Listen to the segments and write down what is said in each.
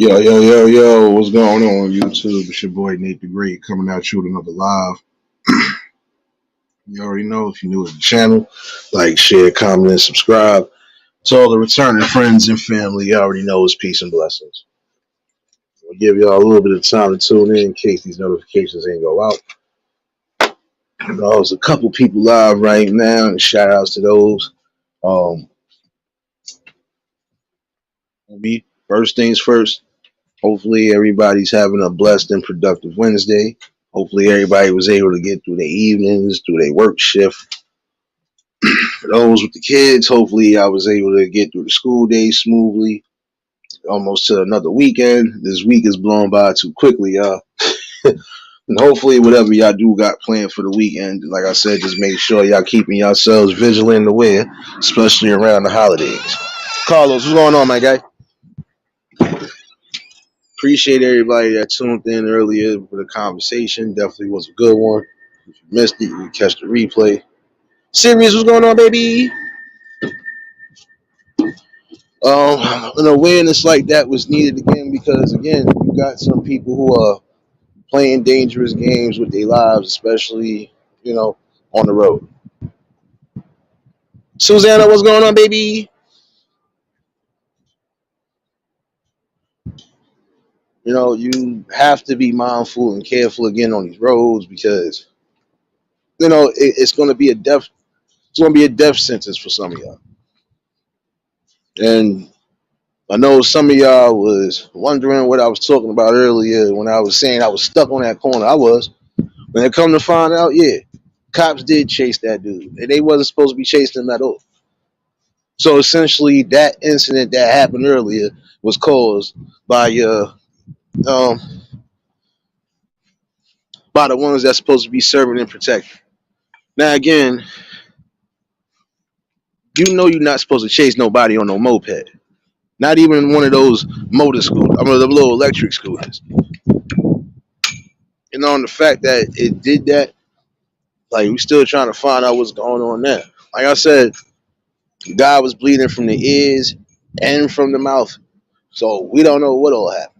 Yo, yo, yo, yo, what's going on, YouTube? It's your boy Nate the Great coming at you with another live. You already know if you're new to the channel, like, share, comment, and subscribe. To all the returning friends and family, you already know it's peace and blessings. I'll give y'all a little bit of time to tune in case these notifications ain't go out. There's a couple people live right now, and shout outs to those. Um, me, first things first, hopefully everybody's having a blessed and productive Wednesday. Hopefully everybody was able to get through their evenings, through their work shift. For those with the kids, hopefully I was able to get through the school day smoothly. Almost to another weekend. This week is blown by too quickly, y'all. And hopefully whatever y'all do got planned for the weekend, like I said, just make sure y'all keeping yourselves vigilant and aware, especially around the holidays. Carlos, what's going on, my guy? Appreciate everybody that tuned in earlier for the conversation. Definitely was a good one. If you missed it, you can catch the replay. Sirius, what's going on, baby? An awareness like that was needed again because, again, you got some people who are playing dangerous games with their lives, especially, on the road. Susanna, what's going on, baby? You have to be mindful and careful again on these roads because, it's going to be a death. It's going to be a death sentence for some of y'all. And I know some of y'all was wondering what I was talking about earlier when I was saying I was stuck on that corner. I was. When it come to find out, yeah, cops did chase that dude, and they wasn't supposed to be chasing him at all. So essentially, that incident that happened earlier was caused by um by the ones that's supposed to be serving and protecting. Now again, you're not supposed to chase nobody on no moped. Not even one of those motor scooters. I mean, the little electric scooters. On the fact that it did that, like we still trying to find out what's going on there. Like I said, the guy was bleeding from the ears and from the mouth. So we don't know what all happened.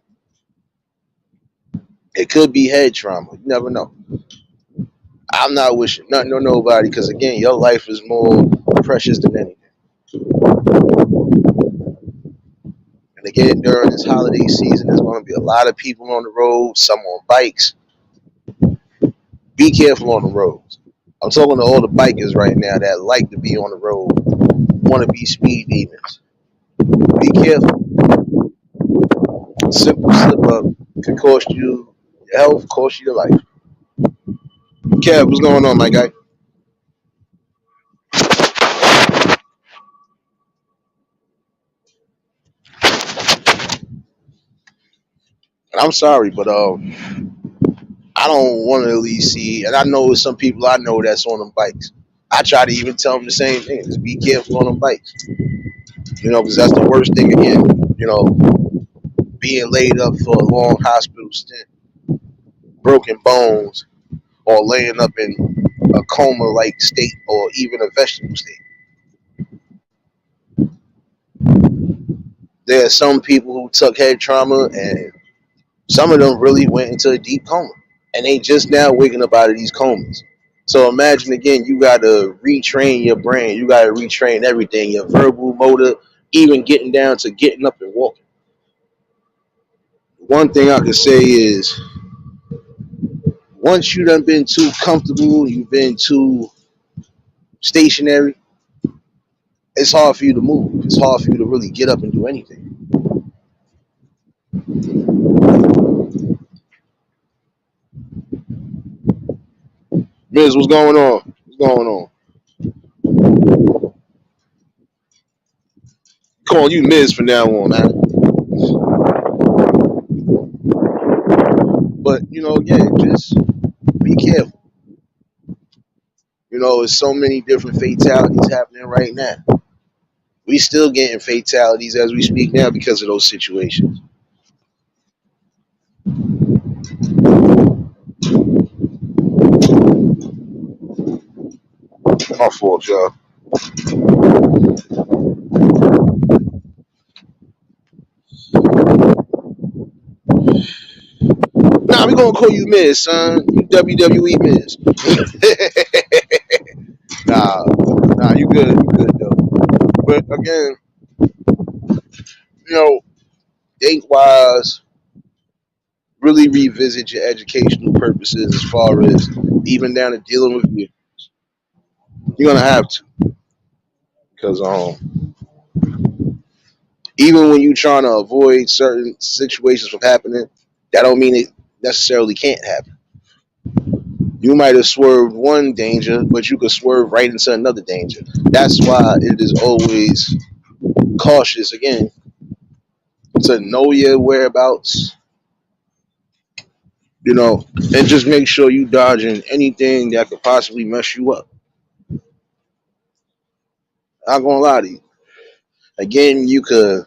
It could be head trauma. You never know. I'm not wishing nothing on nobody because again, your life is more precious than anything. And again, during this holiday season, there's going to be a lot of people on the road, some on bikes. Be careful on the roads. I'm talking to all the bikers right now that like to be on the road, want to be speed demons. Be careful. A simple slip up could cost you your health, cost you your life. Kev, what's going on, my guy? And I'm sorry, but I don't want to at least see, and I know some people I know that's on them bikes. I try to even tell them the same thing. Just be careful on them bikes. Because that's the worst thing again. Being laid up for a long hospital stint, broken bones, or laying up in a coma-like state, or even a vegetable state. There are some people who took head trauma, and some of them really went into a deep coma, and they just now waking up out of these comas. So imagine again, you got to retrain your brain. You got to retrain everything, your verbal, motor, even getting down to getting up and walking. One thing I can say is once you done been too comfortable, you've been too stationary, it's hard for you to move. It's hard for you to really get up and do anything. Miz, what's going on? What's going on? Call you Miz from now on, man. But again, just be careful. There's so many different fatalities happening right now. We still getting fatalities as we speak now because of those situations. My fault, y'all. gonna call you Miz, son. You WWE Miz. Nah, nah, you good. You good though. But again, you know, think wise. Really revisit your educational purposes as far as even down to dealing with you. You're gonna have to, because even when you're trying to avoid certain situations from happening, that don't mean it necessarily can't happen. You might have swerved one danger, but you could swerve right into another danger. That's why it is always cautious again to know your whereabouts, and just make sure you dodging anything that could possibly mess you up. Not gonna lie to you. Again, you could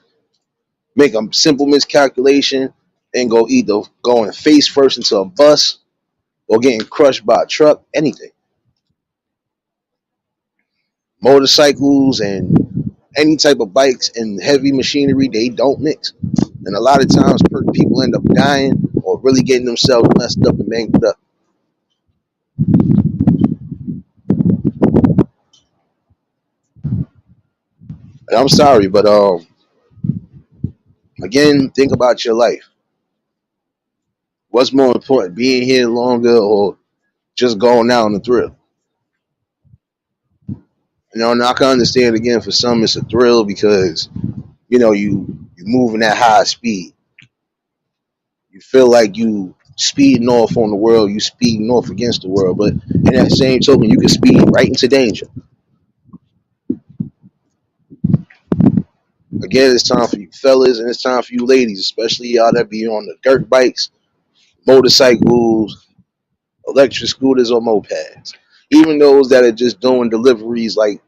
make a simple miscalculation and go either going face first into a bus or getting crushed by a truck, anything. Motorcycles and any type of bikes and heavy machinery, they don't mix. And a lot of times people end up dying or really getting themselves messed up and mangled up. And I'm sorry, but again, think about your life. What's more important, being here longer or just going out on the thrill? And I can understand again for some it's a thrill because you moving at high speed. You feel like you speeding off on the world, you speeding off against the world, but in that same token, you can speed right into danger. Again, it's time for you fellas and it's time for you ladies, especially y'all that be on the dirt bikes, motorcycles, electric scooters, or mopeds. Even those that are just doing deliveries like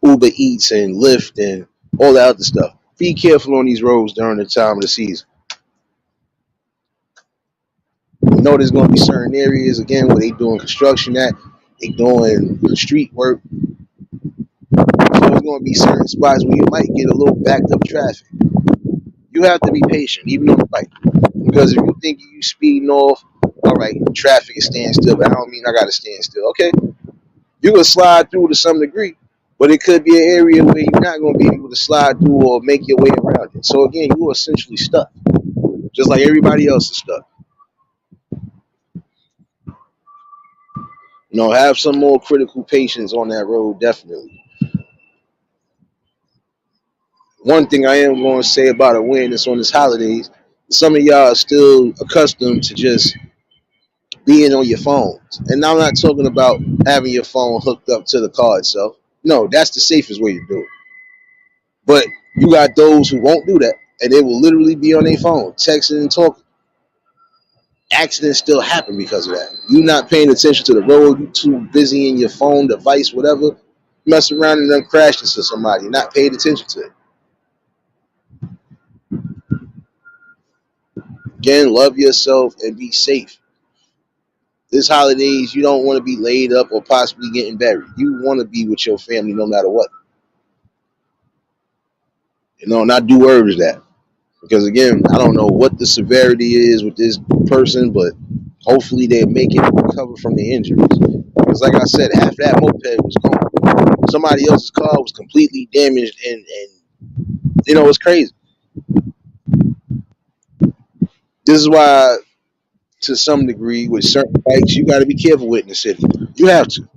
Uber Eats and Lyft and all that other stuff. Be careful on these roads during the time of the season. You know there's going to be certain areas again where they doing construction at, they doing street work. So there's going to be certain spots where you might get a little backed up traffic. You have to be patient, even on the bike, because if you think you speeding off, all right, traffic is standing still, but I don't mean I got to stand still. Okay, you can slide through to some degree, but it could be an area where you're not going to be able to slide through or make your way around it. So again, you're essentially stuck, just like everybody else is stuck. Have some more critical patience on that road, definitely. One thing I am going to say about awareness on this holidays, some of y'all are still accustomed to just being on your phones. And I'm not talking about having your phone hooked up to the car itself. No, that's the safest way to do it. But you got those who won't do that, and they will literally be on their phone, texting and talking. Accidents still happen because of that. You not paying attention to the road, you too busy in your phone, device, whatever, messing around and then crashing into somebody, not paying attention to it. Again, love yourself and be safe. This holidays, you don't want to be laid up or possibly getting buried. You want to be with your family no matter what. Not do urge that. Because again, I don't know what the severity is with this person, but hopefully they make it recover from the injuries. Because like I said, half that moped was gone. Somebody else's car was completely damaged, and it's crazy. This is why, to some degree, with certain bikes, you got to be careful with in the city. You have to.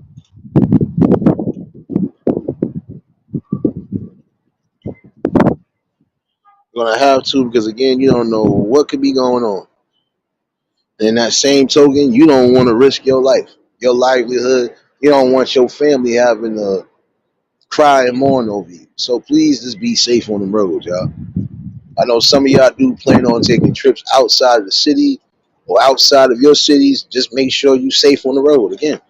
You're gonna have to because again, you don't know what could be going on. In that same token, you don't want to risk your life, your livelihood. You don't want your family having to cry and mourn over you. So please just be safe on the roads, y'all. I know some of y'all do plan on taking trips outside of the city or outside of your cities. Just make sure you safe on the road. Again,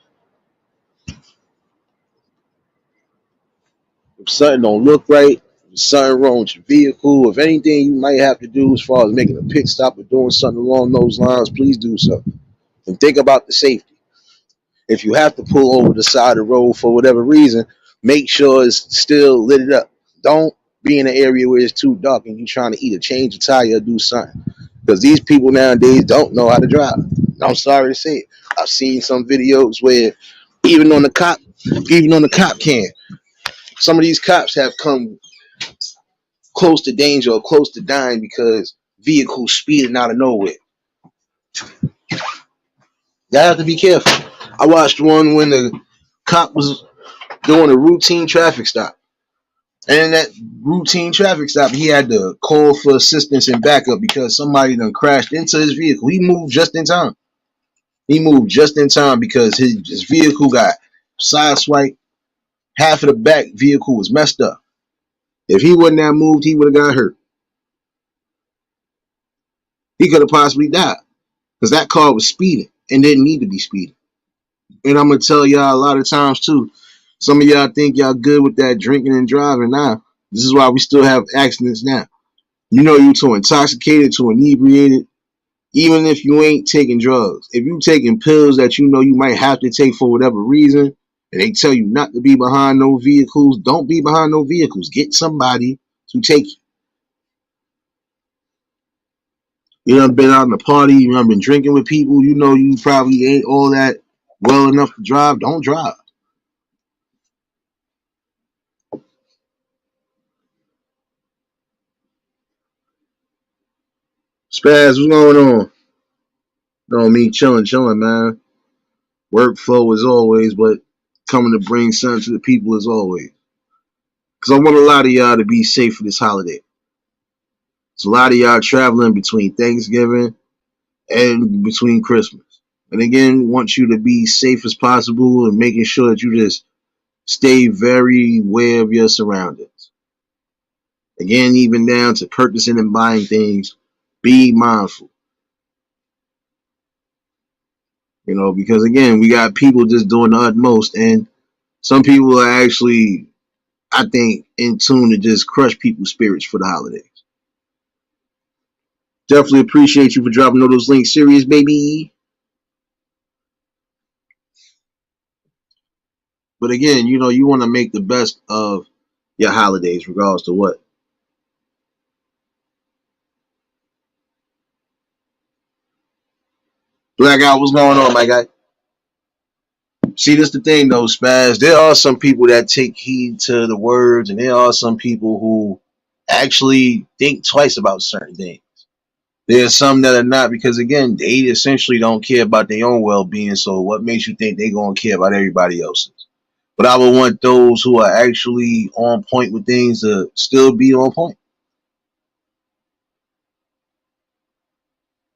if something don't look right, if something wrong with your vehicle, if anything you might have to do as far as making a pit stop or doing something along those lines, please do so. And think about the safety. If you have to pull over the side of the road for whatever reason, make sure it's still lit up. Don't be in an area where it's too dark and you're trying to either change a tire or do something. Because these people nowadays don't know how to drive. I'm sorry to say it. I've seen some videos where even on the cop, even on the cop cam, some of these cops have come close to danger or close to dying because vehicles speeding out of nowhere. You have to be careful. I watched one when the cop was doing a routine traffic stop. And in that routine traffic stop, he had to call for assistance and backup because somebody done crashed into his vehicle. He moved just in time. He moved just in time because his vehicle got sideswiped. Half of the back vehicle was messed up. If he wouldn't have moved, he would have got hurt. He could have possibly died because that car was speeding and didn't need to be speeding. And I'm gonna tell y'all a lot of times too. Some of y'all think y'all good with that drinking and driving now. This is why we still have accidents now. You know you too intoxicated, too inebriated, even if you ain't taking drugs. If you taking pills that you know you might have to take for whatever reason, and they tell you not to be behind no vehicles, don't be behind no vehicles. Get somebody to take you. You done been out in the party, you done been drinking with people, you know you probably ain't all that well enough to drive. Don't drive. Spaz, what's going on? No, me chilling, man. Workflow as always, but coming to bring something to the people as always. Because I want a lot of y'all to be safe for this holiday. It's a lot of y'all traveling between Thanksgiving and between Christmas. And again, want you to be safe as possible and making sure that you just stay very aware of your surroundings. Again, even down to purchasing and buying things, be mindful. You know, because again, we got people just doing the utmost, and some people are actually, I think, in tune to just crush people's spirits for the holidays. Definitely appreciate you for dropping all those links. Serious, baby. But again, you know, you want to make the best of your holidays, regardless to what. Blackout, what's going on, my guy? See, this the thing though, Spaz. There are some people that take heed to the words, and there are some people who actually think twice about certain things. There are some that are not because again, they essentially don't care about their own well being. So what makes you think they're gonna care about everybody else's? But I would want those who are actually on point with things to still be on point.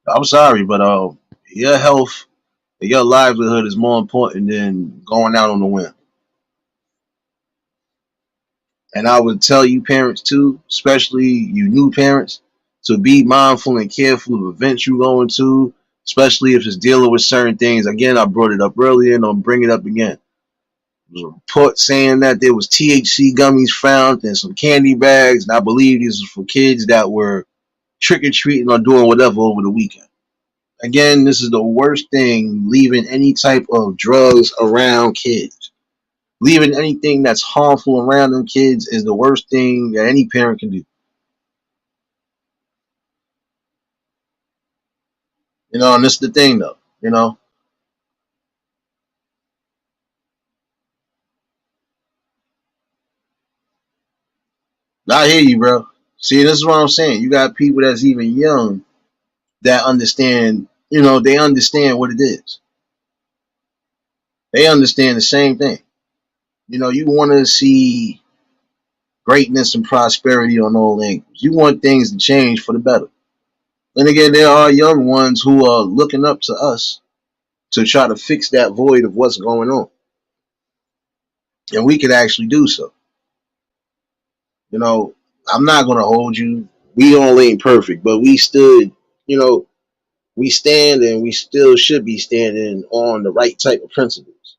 I'm sorry, but your health, your livelihood is more important than going out on the whim. And I would tell you parents too, especially you new parents, to be mindful and careful of events you go into, especially if it's dealing with certain things. Again, I brought it up earlier and I'll bring it up again. There was a report saying that there was THC gummies found in some candy bags, and I believe these were for kids that were trick or treating or doing whatever over the weekend. Again, this is the worst thing, leaving any type of drugs around kids. Leaving anything that's harmful around them kids is the worst thing that any parent can do. You know, and this is the thing though, you know. I hear you, bro. See, this is what I'm saying. You got people that's even young that understand, you know, they understand what it is. They understand the same thing. You know, you want to see greatness and prosperity on all angles. You want things to change for the better. And again, there are young ones who are looking up to us to try to fix that void of what's going on. And we could actually do so. You know, I'm not going to hold you. We all ain't perfect, but we stood, you know, we stand and we still should be standing on the right type of principles.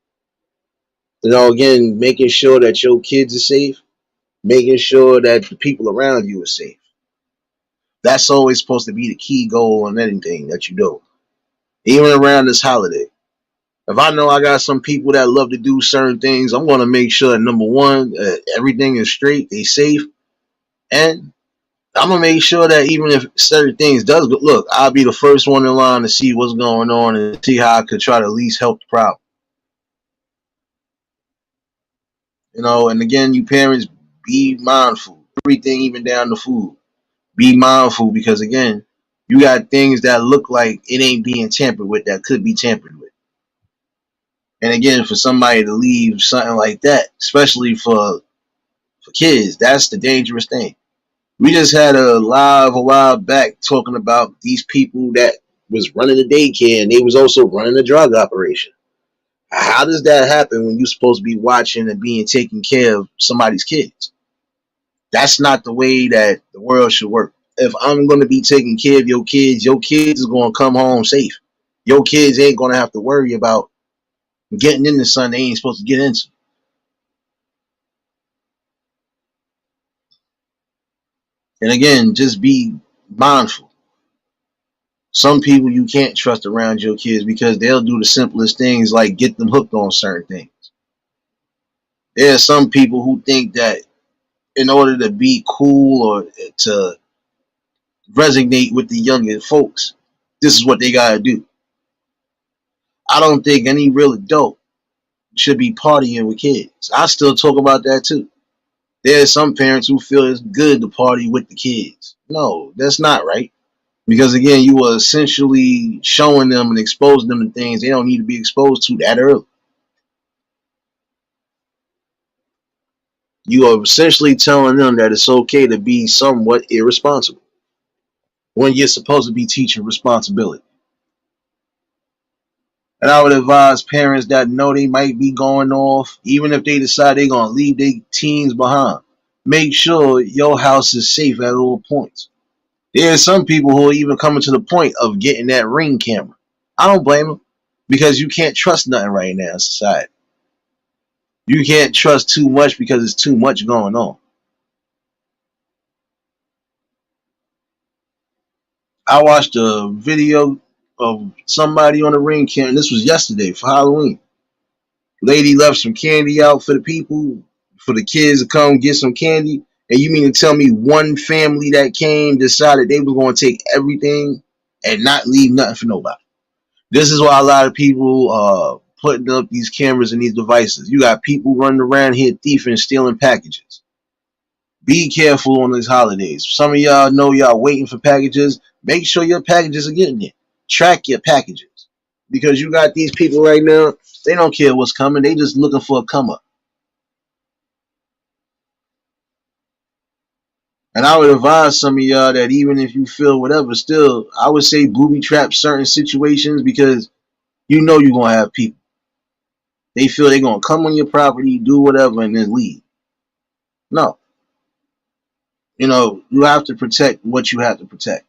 You know, again, making sure that your kids are safe, making sure that the people around you are safe. That's always supposed to be the key goal on anything that you do, even around this holiday. If I know I got some people that love to do certain things, I'm going to make sure that number one, everything is straight, they safe, and I'm gonna make sure that even if certain things does go, look, I'll be the first one in line to see what's going on and see how I could try to at least help the problem. You know, and again, you parents, be mindful. Everything, even down to food. Be mindful because again, you got things that look like it ain't being tampered with that could be tampered with. And again, for somebody to leave something like that, especially for kids, that's the dangerous thing. We just had a live a while back talking about these people that was running the daycare and they was also running a drug operation. How does that happen when you're supposed to be watching and being taking care of somebody's kids? That's not the way that the world should work. If I'm going to be taking care of your kids is going to come home safe. Your kids ain't going to have to worry about getting into something they ain't supposed to get into. And again, just be mindful. Some people you can't trust around your kids because they'll do the simplest things like get them hooked on certain things. There are some people who think that in order to be cool or to resonate with the younger folks, this is what they gotta do. I don't think any real adult should be partying with kids. I still talk about that too. There are some parents who feel it's good to party with the kids. No, that's not right. Because again, you are essentially showing them and exposing them to things they don't need to be exposed to that early. You are essentially telling them that it's okay to be somewhat irresponsible when you're supposed to be teaching responsibility. And I would advise parents that know they might be going off, even if they decide they're going to leave their teens behind. Make sure your house is safe at all points. There are some people who are even coming to the point of getting that Ring camera. I don't blame them because you can't trust nothing right now in society. You can't trust too much because there's too much going on. I watched a video of somebody on the Ring camera. This was yesterday for Halloween. Lady left some candy out for the people, for the kids to come get some candy. And you mean to tell me one family that came decided they was going to take everything and not leave nothing for nobody? This is why a lot of people putting up these cameras and these devices. You got people running around here thieving, stealing packages. Be careful on these holidays. Some of y'all know y'all waiting for packages. Make sure your packages are getting there. Track your packages. Because you got these people right now, they don't care what's coming. They just looking for a come up. And I would advise some of y'all that even if you feel whatever, still, I would say booby trap certain situations because you know you're going to have people. They feel they're going to come on your property, do whatever, and then leave. No. You know, you have to protect what you have to protect.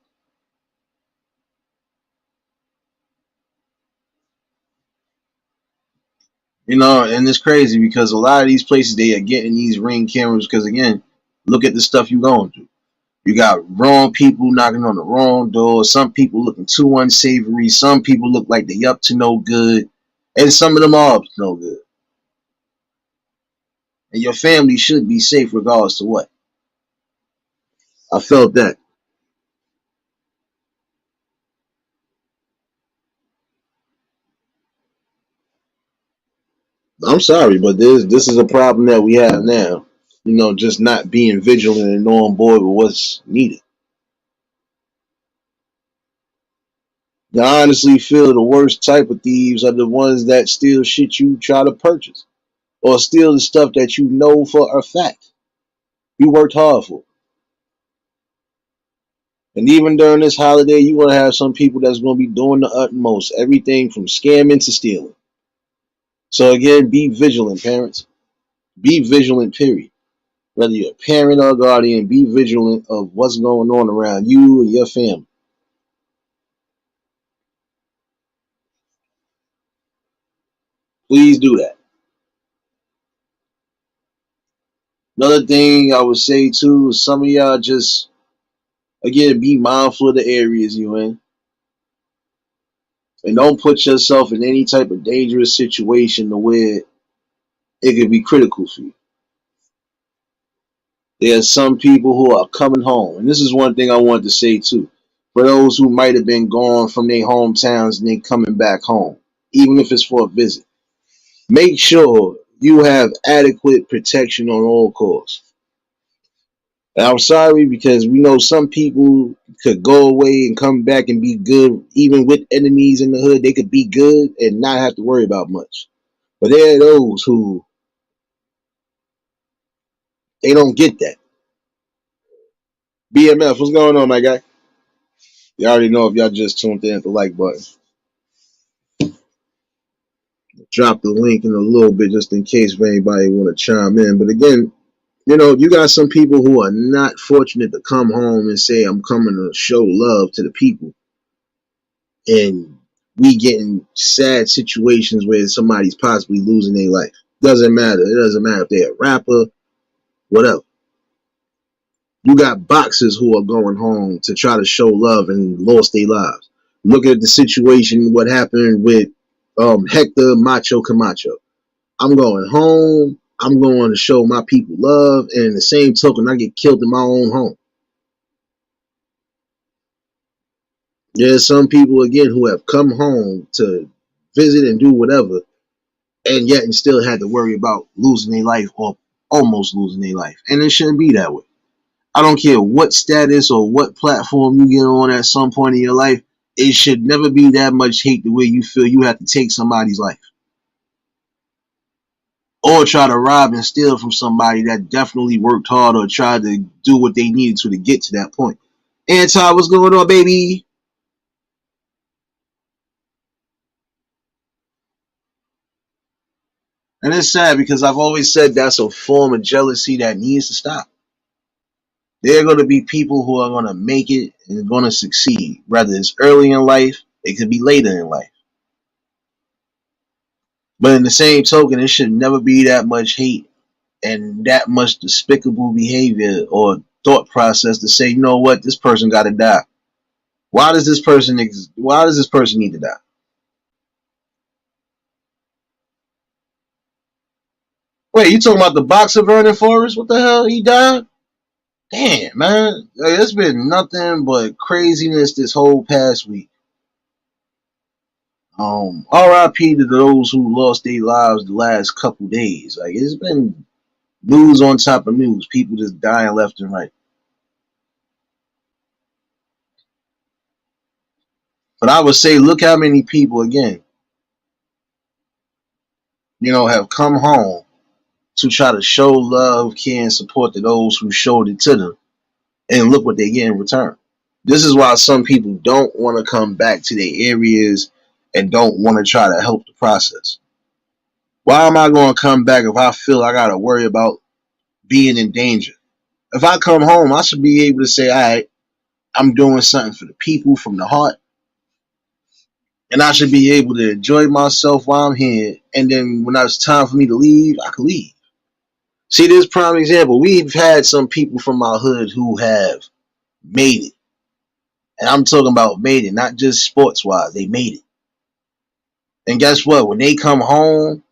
You know, and it's crazy because a lot of these places, they are getting these Ring cameras because, again, look at the stuff you're going through. You got wrong people knocking on the wrong door. Some people looking too unsavory. Some people look like they up to no good. And some of them are up to no good. And your family should be safe regardless of what. I felt that. I'm sorry, but this is a problem that we have now. You know, just not being vigilant and on board with what's needed. I honestly feel the worst type of thieves are the ones that steal shit you try to purchase or steal the stuff that you know for a fact you worked hard for. And even during this holiday, you're going to have some people that's going to be doing the utmost, everything from scamming to stealing. So again, be vigilant, parents. Be vigilant, period. Whether you're a parent or a guardian, be vigilant of what's going on around you and your family. Please do that. Another thing I would say too is some of y'all just again be mindful of the areas you in and don't put yourself in any type of dangerous situation to where it could be critical for you. There's some people who are coming home, and this is one thing I wanted to say too. For those who might have been gone from their hometowns and they coming back home, even if it's for a visit, make sure you have adequate protection on all costs. And I'm sorry because we know some people could go away and come back and be good, even with enemies in the hood. They could be good and not have to worry about much. But there are those who they don't get that. BMF, what's going on, my guy? You already know if y'all just tuned in at the like button. Drop the link in a little bit just in case if anybody want to chime in. But again, you got some people who are not fortunate to come home and say, I'm coming to show love to the people. And we get in sad situations where somebody's possibly losing their life. Doesn't matter. It doesn't matter if they're a rapper, whatever. You got boxers who are going home to try to show love and lost their lives. Look at the situation, what happened with Hector Macho Camacho. I'm going home. I'm going to show my people love, and in the same token, I get killed in my own home. There's some people again who have come home to visit and do whatever, and yet and still had to worry about losing their life or almost losing their life, and it shouldn't be that way. I don't care what status or what platform you get on at some point in your life. It should never be that much hate the way you feel you have to take somebody's life. Or try to rob and steal from somebody that definitely worked hard or tried to do what they needed to get to that point. Anti, what's going on, baby? And it's sad because I've always said that's a form of jealousy that needs to stop. There are going to be people who are going to make it and going to succeed, whether it's early in life, it could be later in life. But in the same token, it should never be that much hate and that much despicable behavior or thought process to say, you know what, this person got to die. Why does this person need to die? Wait, you talking about the boxer Vernon Forrest? What the hell? He died? Damn, man. It's been nothing but craziness this whole past week. RIP to those who lost their lives the last couple days. Like, it's been news on top of news. People just dying left and right. But I would say, look how many people, again, have come home to try to show love, care, and support to those who showed it to them. And look what they get in return. This is why some people don't want to come back to their areas and don't want to try to help the process. Why am I going to come back if I feel I got to worry about being in danger? If I come home, I should be able to say, all right, I'm doing something for the people from the heart. And I should be able to enjoy myself while I'm here. And then when it's time for me to leave, I can leave. See, this prime example. We've had some people from our hood who have made it. And I'm talking about made it, not just sports wise. They made it. And guess what? When they come home,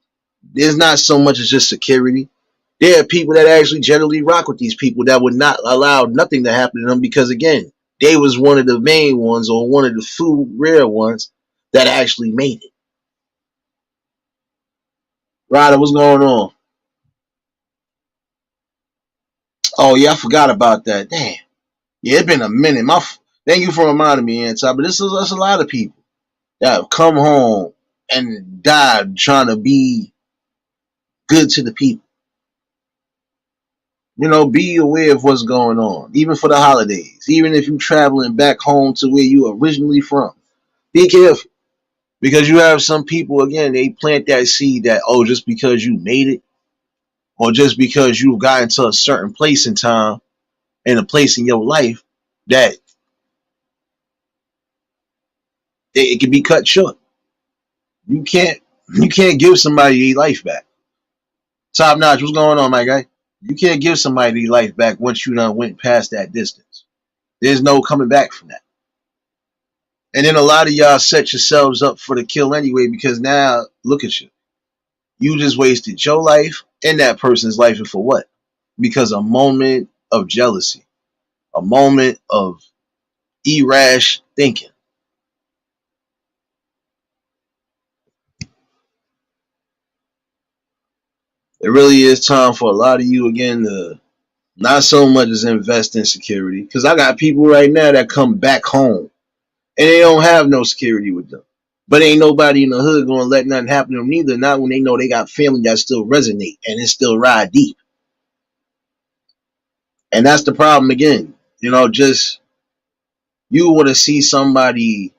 there's not so much as just security. There are people that actually generally rock with these people that would not allow nothing to happen to them because, again, they was one of the main ones or one of the few rare ones that actually made it. Ryder, what's going on? Oh, yeah, I forgot about that. Damn. Yeah, it's been a minute. Thank you for reminding me, Anti. But that's a lot of people that have come home and died trying to be good to the people. Be aware of what's going on, even for the holidays. Even if you're traveling back home to where you originally from, be careful because you have some people again. They plant that seed that just because you made it, or just because you got into a certain place in time and a place in your life that it can be cut short. You can't give somebody their life back. Top notch, what's going on, my guy? You can't give somebody their life back once you done went past that distance. There's no coming back from that. And then a lot of y'all set yourselves up for the kill anyway because now look at you. You just wasted your life and that person's life, and for what? Because a moment of jealousy, a moment of irrash thinking. It really is time for a lot of you again to not so much as invest in security. Because I got people right now that come back home and they don't have no security with them. But ain't nobody in the hood gonna let nothing happen to them neither. Not when they know they got family that still resonate and it still ride deep. And that's the problem again. Just you want to see somebody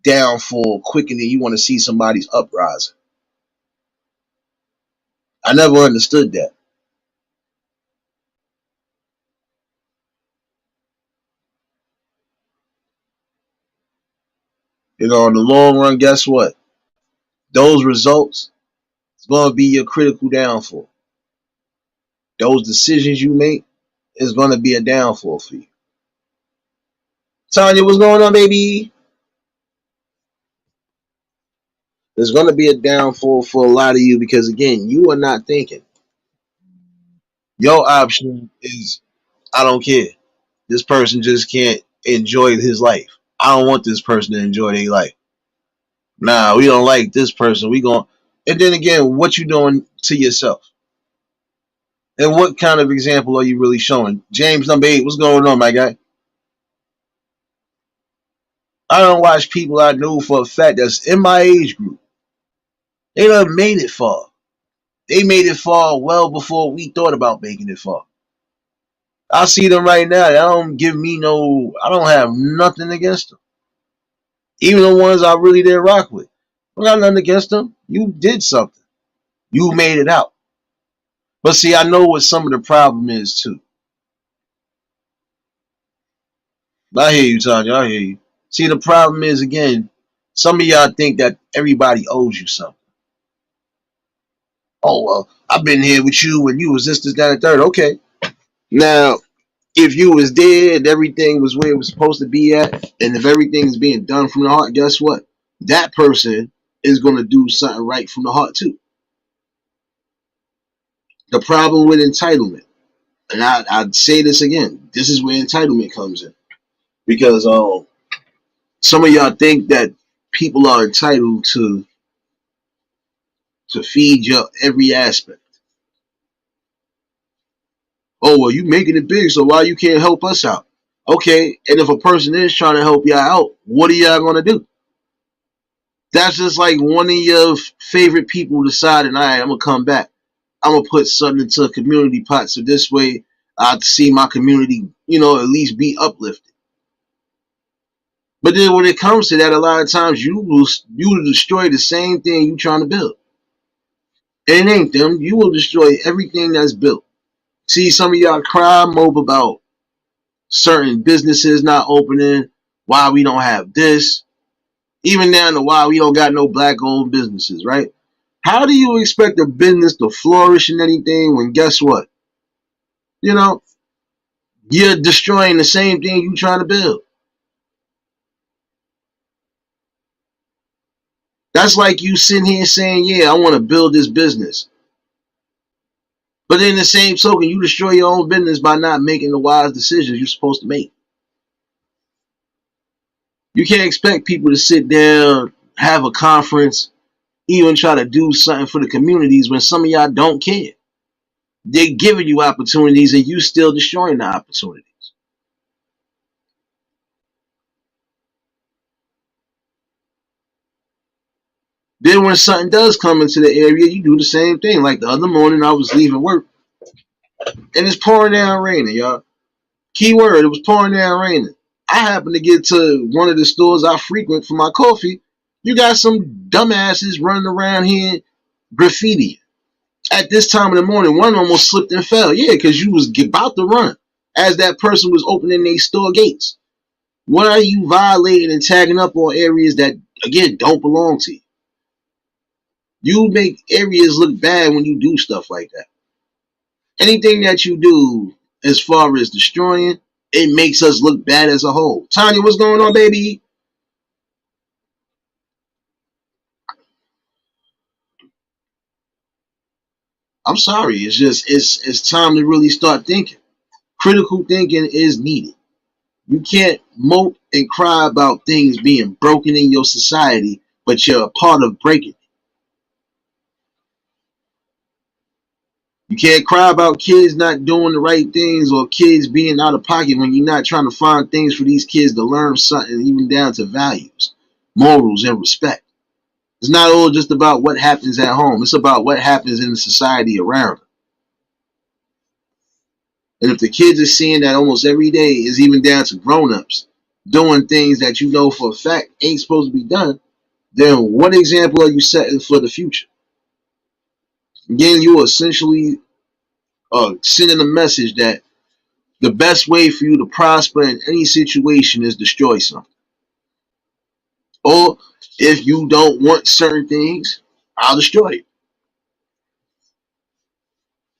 downfall quicker than you want to see somebody's uprising. I never understood that. In the long run, guess what? Those results is going to be your critical downfall. Those decisions you make is going to be a downfall for you. Tanya, what's going on, baby? There's going to be a downfall for a lot of you because, again, you are not thinking. Your option is, I don't care. This person just can't enjoy his life. I don't want this person to enjoy their life. Nah, we don't like this person. We going and then again, what you doing to yourself? And what kind of example are you really showing? James number 8, what's going on, my guy? I don't watch people I know for a fact that's in my age group. They done made it far. They made it far well before we thought about making it far. I see them right now. They don't give me no. I don't have nothing against them. Even the ones I really did rock with. I got nothing against them. You did something. You made it out. But see, I know what some of the problem is too. I hear you, Tanya. I hear you. See, the problem is again, some of y'all think that everybody owes you something. Oh well, I've been here with you when you was this, that, and third. Okay. Now, if you was there and everything was where it was supposed to be at, and if everything is being done from the heart, guess what? That person is gonna do something right from the heart too. The problem with entitlement, and I'd say this again, this is where entitlement comes in. Because some of y'all think that people are entitled to feed your every aspect. Oh well, you making it big, so why you can't help us out? Okay, and if a person is trying to help y'all out, what are y'all gonna do? That's just like one of your favorite people deciding, all right, I'm gonna come back. I'm gonna put something into a community pot so this way I see my community, at least be uplifted. But then when it comes to that, a lot of times you will destroy the same thing you trying to build. And it ain't them. You will destroy everything that's built. See, some of y'all cry mope about certain businesses not opening, why we don't have this, even down to why we don't got no black owned businesses, right? How do you expect a business to flourish in anything when guess what? You know, you're destroying the same thing you trying to build. That's like you sitting here saying, yeah, I want to build this business. But in the same token, you destroy your own business by not making the wise decisions you're supposed to make. You can't expect people to sit down, have a conference, even try to do something for the communities when some of y'all don't care. They're giving you opportunities and you still destroying the opportunities. Then when something does come into the area, you do the same thing. Like the other morning, I was leaving work and it's pouring down raining, y'all. Keyword, it was pouring down raining. I happened to get to one of the stores I frequent for my coffee. You got some dumbasses running around here graffiti. At this time of the morning, one almost slipped and fell. Yeah, because you was about to run as that person was opening their store gates. Why are you violating and tagging up on areas that, again, don't belong to you? You make areas look bad when you do stuff like that. Anything that you do as far as destroying, it makes us look bad as a whole. Tanya, what's going on, baby? I'm sorry. It's just it's time to really start thinking. Critical thinking is needed. You can't mope and cry about things being broken in your society, but you're a part of breaking. You can't cry about kids not doing the right things or kids being out of pocket when you're not trying to find things for these kids to learn something, even down to values, morals, and respect. It's not all just about what happens at home. It's about what happens in the society around them. And if the kids are seeing that almost every day, is even down to grown-ups doing things that you know for a fact ain't supposed to be done, then what example are you setting for the future? Again, you are essentially sending a message that the best way for you to prosper in any situation is destroy something. Or if you don't want certain things, I'll destroy it.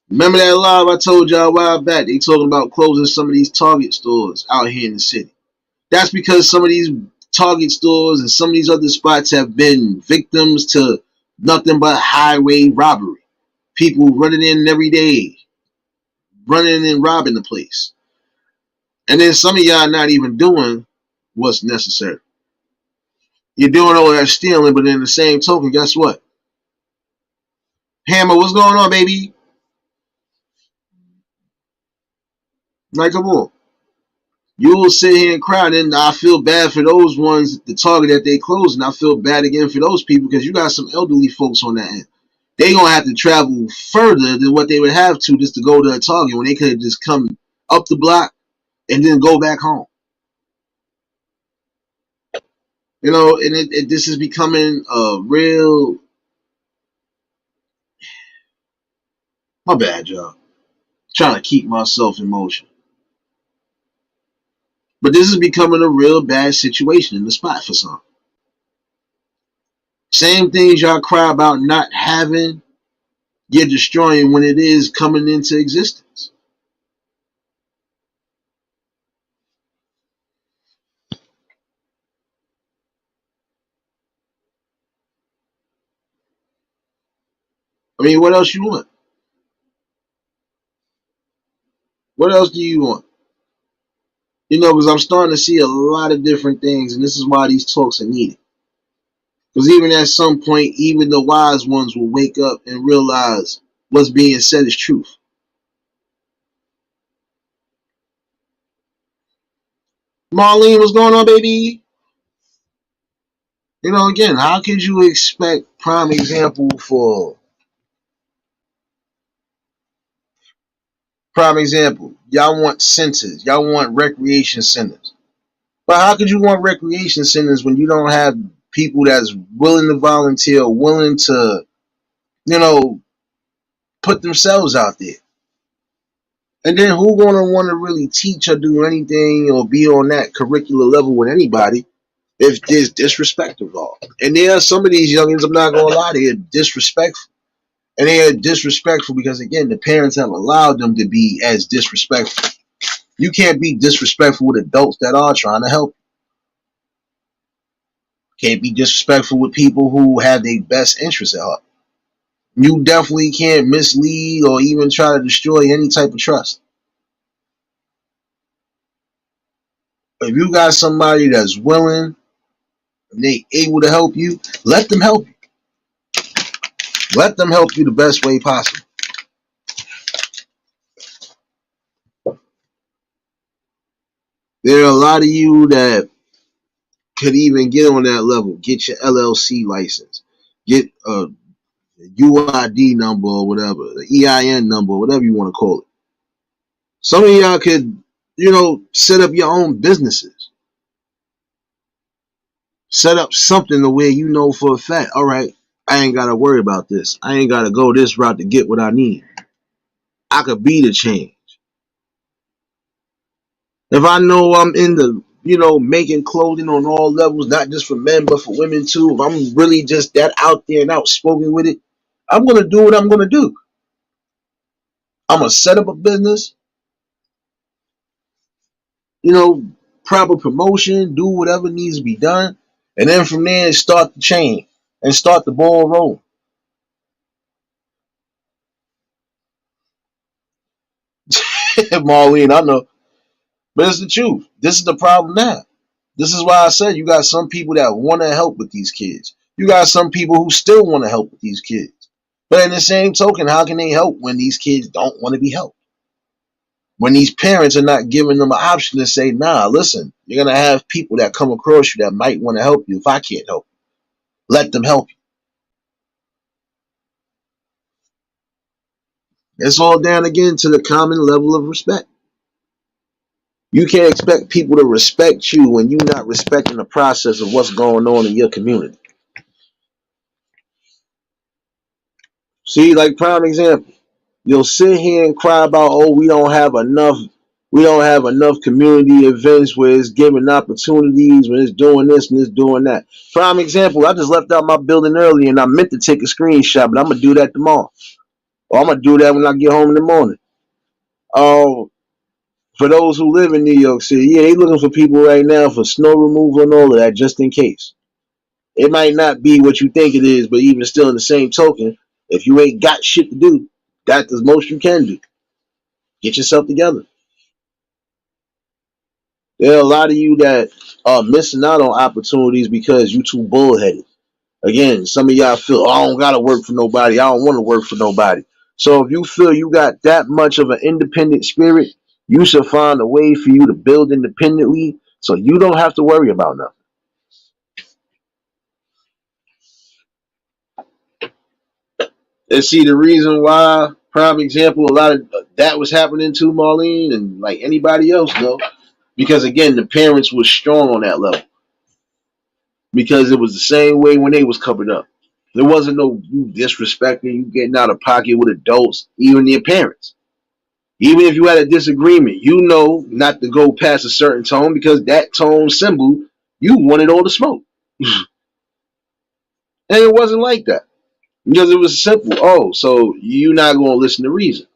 Remember that live I told y'all a while back? They talking about closing some of these Target stores out here in the city. That's because some of these Target stores and some of these other spots have been victims to nothing but highway robbery. People running in every day, running and robbing the place. And then some of y'all not even doing what's necessary. You're doing all that stealing, but in the same token, guess what? Hammer, what's going on, baby? Like, come on. You will sit here and cry, and then I feel bad for those ones, the Target that they closed, and I feel bad again for those people because you got some elderly folks on that end. They gonna have to travel further than what they would have to just to go to a Target when they could have just come up the block and then go back home. You know, and this is becoming a real. My bad, y'all. Trying to keep myself in motion. But this is becoming a real bad situation in the spot for some. Same things y'all cry about not having, you're destroying when it is coming into existence. I mean, what else you want? What else do you want? You know, because I'm starting to see a lot of different things, and this is why these talks are needed. Because even at some point, even the wise ones will wake up and realize what's being said is truth. Marlene, what's going on, baby? You know, again, how could you expect prime example for prime example? Y'all want centers, y'all want recreation centers. But how could you want recreation centers when you don't have people that's willing to volunteer, willing to, you know, put themselves out there? And then who gonna want to really teach or do anything or be on that curricular level with anybody if there's disrespect involved? And there are some of these youngins, I'm not gonna lie, they're disrespectful. And they are disrespectful because again, the parents have allowed them to be as disrespectful. You can't be disrespectful with adults that are trying to help. Can't be disrespectful with people who have their best interests at heart. You definitely can't mislead or even try to destroy any type of trust. If you got somebody that's willing and they able to help you, let them help you. Let them help you the best way possible. There are a lot of you that could even get on that level. Get your LLC license. Get a UID number or whatever, the EIN number, whatever you want to call it. Some of y'all could, you know, set up your own businesses. Set up something the way you know for a fact, all right, I ain't got to worry about this. I ain't got to go this route to get what I need. I could be the change. If I know I'm in the, you know, making clothing on all levels, not just for men, but for women too, if I'm really just that out there and outspoken with it, I'm going to do what I'm going to do. I'm going to set up a business, you know, proper promotion, do whatever needs to be done. And then from there, start the chain and start the ball rolling. Marlene, I know. But it's the truth. This is the problem now. This is why I said you got some people that want to help with these kids. You got some people who still want to help with these kids. But in the same token, how can they help when these kids don't want to be helped? When these parents are not giving them an option to say, nah, listen, you're going to have people that come across you that might want to help you if I can't help you. Let them help you. It's all down again to the common level of respect. You can't expect people to respect you when you're not respecting the process of what's going on in your community. See, like prime example, you'll sit here and cry about, oh, we don't have enough community events where it's giving opportunities, when it's doing this and it's doing that. Prime example, I just left out my building early and I meant to take a screenshot, but I'm gonna do that tomorrow. Or I'm gonna do that when I get home in the morning. For those who live in New York City, yeah, they looking for people right now for snow removal and all of that, just in case. It might not be what you think it is, but even still, in the same token, if you ain't got shit to do, that's the most you can do. Get yourself together. There are a lot of you that are missing out on opportunities because you too bullheaded. Again, some of y'all feel, oh, I don't gotta work for nobody. I don't want to work for nobody. So if you feel you got that much of an independent spirit, you should find a way for you to build independently so you don't have to worry about nothing. And see the reason why, prime example, a lot of that was happening to Marlene and like anybody else though. Because again, the parents were strong on that level. Because it was the same way when they was coming up. There wasn't no you disrespecting, you getting out of pocket with adults, even their parents. Even if you had a disagreement, you know not to go past a certain tone because that tone symbol, you wanted all the smoke. And it wasn't like that. Because it was simple. Oh, so you're not going to listen to reason.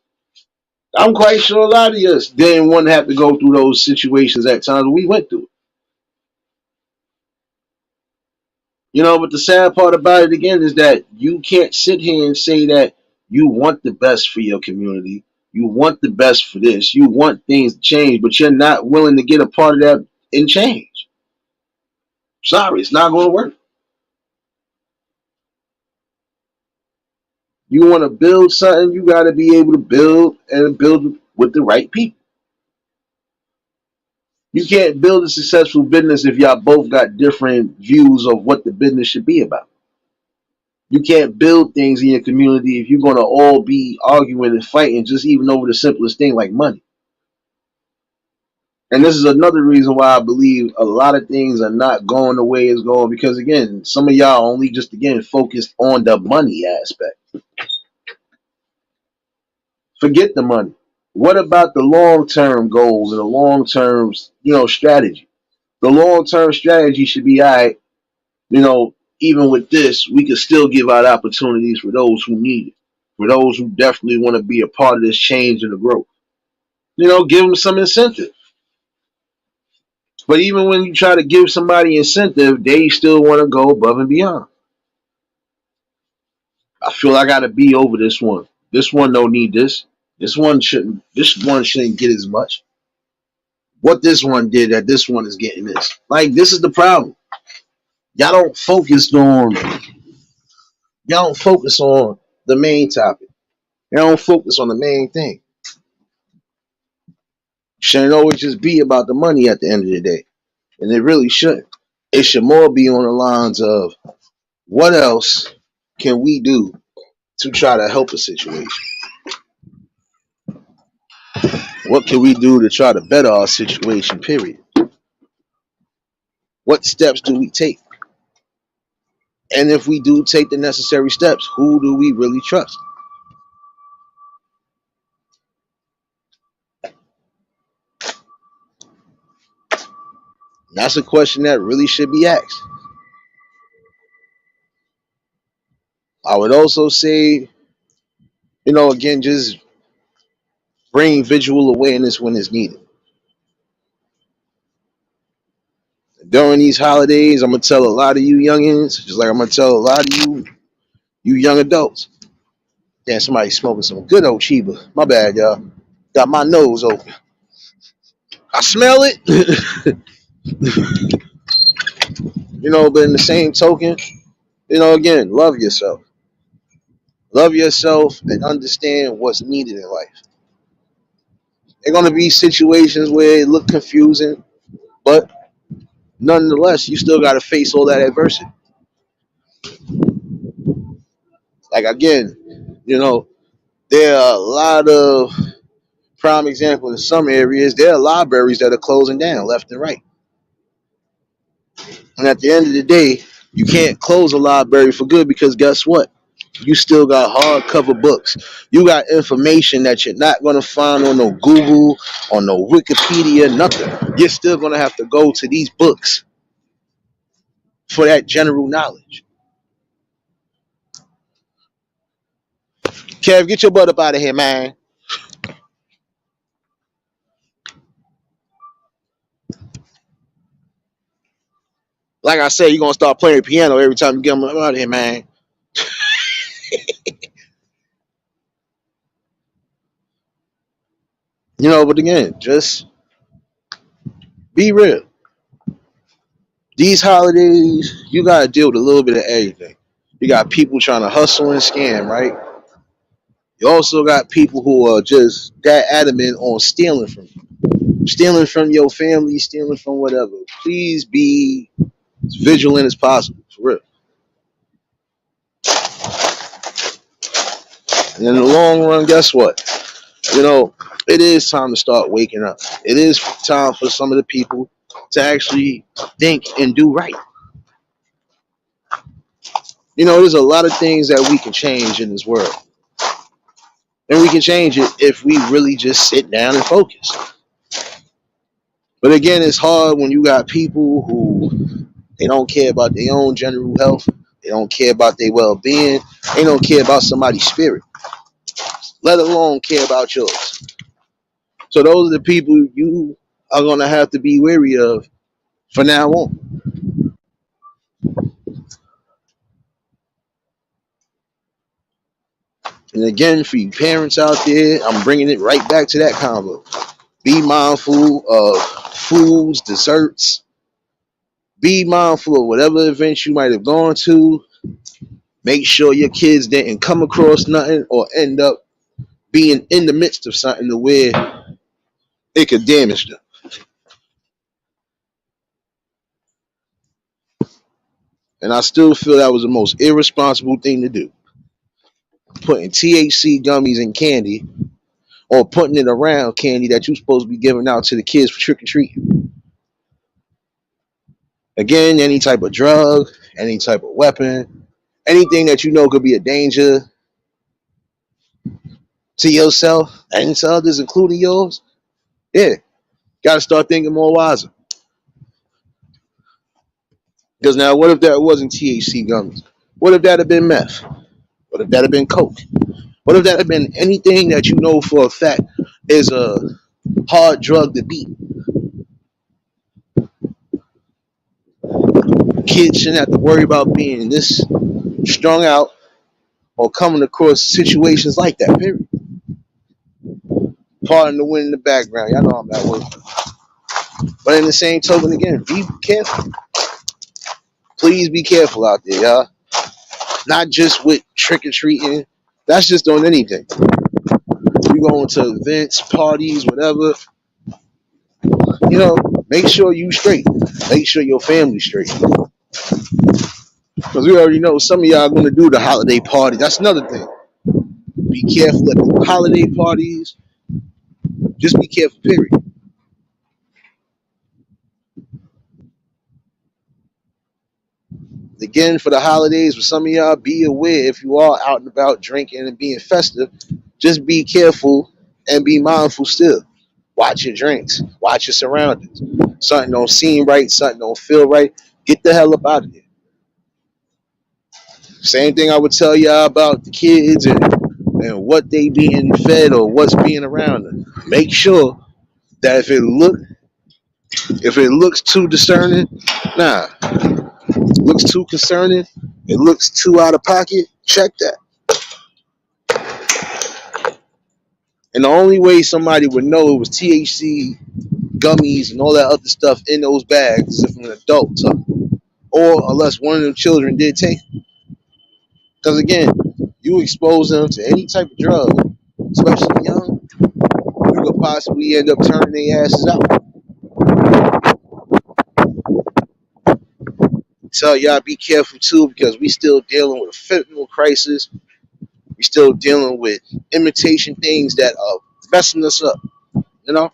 I'm quite sure a lot of us didn't want to have to go through those situations at times when we went through it. But the sad part about it again is that you can't sit here and say that you want the best for your community. You want the best for this. You want things to change, but you're not willing to get a part of that and change. Sorry, it's not going to work. You want to build something, you got to be able to build and build with the right people. You can't build a successful business if y'all both got different views of what the business should be about. You can't build things in your community if you're going to all be arguing and fighting just even over the simplest thing like money. And this is another reason why I believe a lot of things are not going the way it's going because, again, some of y'all only just, again, focused on the money aspect. Forget the money. What about the long-term goals and the long-term, strategy? The long-term strategy should be, all right, even with this, we could still give out opportunities for those who need it, for those who definitely want to be a part of this change and the growth. Give them some incentive. But even when you try to give somebody incentive, they still want to go above and beyond. I feel I got to be over this one. This one don't need this. This one shouldn't. This one shouldn't get as much. What this one did, that this one is getting this. Like this is the problem. Y'all don't focus on. Y'all don't focus on the main topic. Y'all don't focus on the main thing. Shouldn't always just be about the money at the end of the day, and it really shouldn't. It should more be on the lines of what else can we do to try to help a situation? What can we do to try to better our situation, period? What steps do we take? And if we do take the necessary steps, who do we really trust? That's a question that really should be asked. I would also say, again, just bring visual awareness when it's needed. During these holidays, I'm gonna tell a lot of you youngins, just like I'm gonna tell a lot of you young adults. Damn, somebody smoking some good old Chiba. My bad, y'all. Got my nose open. I smell it. But in the same token, again, love yourself. Love yourself and understand what's needed in life. There are going to be situations where it look confusing, but nonetheless, you still got to face all that adversity. Like again, there are a lot of prime examples in some areas. There are libraries that are closing down left and right. And at the end of the day, you can't close a library for good because guess what? You still got hardcover books. You got information that you're not going to find on no Google, on no Wikipedia, nothing. You're still going to have to go to these books for that general knowledge. Kev, get your butt up out of here, man. Like I said, you're going to start playing piano every time you get them out of here, man. But again, just be real. These holidays, you got to deal with a little bit of everything. You got people trying to hustle and scam, right? You also got people who are just that adamant on stealing from you, stealing from your family, stealing from whatever. Please be as vigilant as possible, for real. And in the long run, guess what? It is time to start waking up. It is time for some of the people to actually think and do right. There's a lot of things that we can change in this world. And we can change it if we really just sit down and focus. But again, it's hard when you got people who they don't care about their own general health. They don't care about their well-being. They don't care about somebody's spirit, let alone care about yours. So those are the people you are going to have to be wary of from now on. And again, for you parents out there, I'm bringing it right back to that combo. Be mindful of foods, desserts. Be mindful of whatever events you might have gone to. Make sure your kids didn't come across nothing or end up being in the midst of something to where it could damage them. And I still feel that was the most irresponsible thing to do. Putting THC gummies in candy or putting it around candy that you're supposed to be giving out to the kids for trick or treating. Again, any type of drug, any type of weapon, anything that you know could be a danger to yourself and to others, including yours, yeah, got to start thinking more wiser. Because now, what if that wasn't THC gummies? What if that had been meth? What if that had been coke? What if that had been anything that you know for a fact is a hard drug to beat? Kids shouldn't have to worry about being this strung out or coming across situations like that, period. Pardon the wind in the background. Y'all know I'm at work. But in the same token, again, be careful. Please be careful out there, y'all. Not just with trick or treating. That's just on anything. You going to events, parties, whatever. Make sure you straight. Make sure your family's straight. Because we already know some of y'all are going to do the holiday party. That's another thing. Be careful at the holiday parties. Just be careful, period. Again, for the holidays, for some of y'all, be aware if you are out and about drinking and being festive, just be careful and be mindful still. Watch your drinks. Watch your surroundings. Something don't seem right. Something don't feel right. Get the hell up out of there. Same thing I would tell y'all about the kids and what they being fed or what's being around them. Make sure that if it looks too discerning, nah. Looks too concerning, it looks too out of pocket, check that. And the only way somebody would know it was THC, gummies, and all that other stuff in those bags is if an adult took it. Or unless one of them children did take it. Because again, you expose them to any type of drug, especially young, you could possibly end up turning their asses out. Tell y'all be careful too, because we still dealing with a fentanyl crisis. We still dealing with imitation things that are messing us up. You know,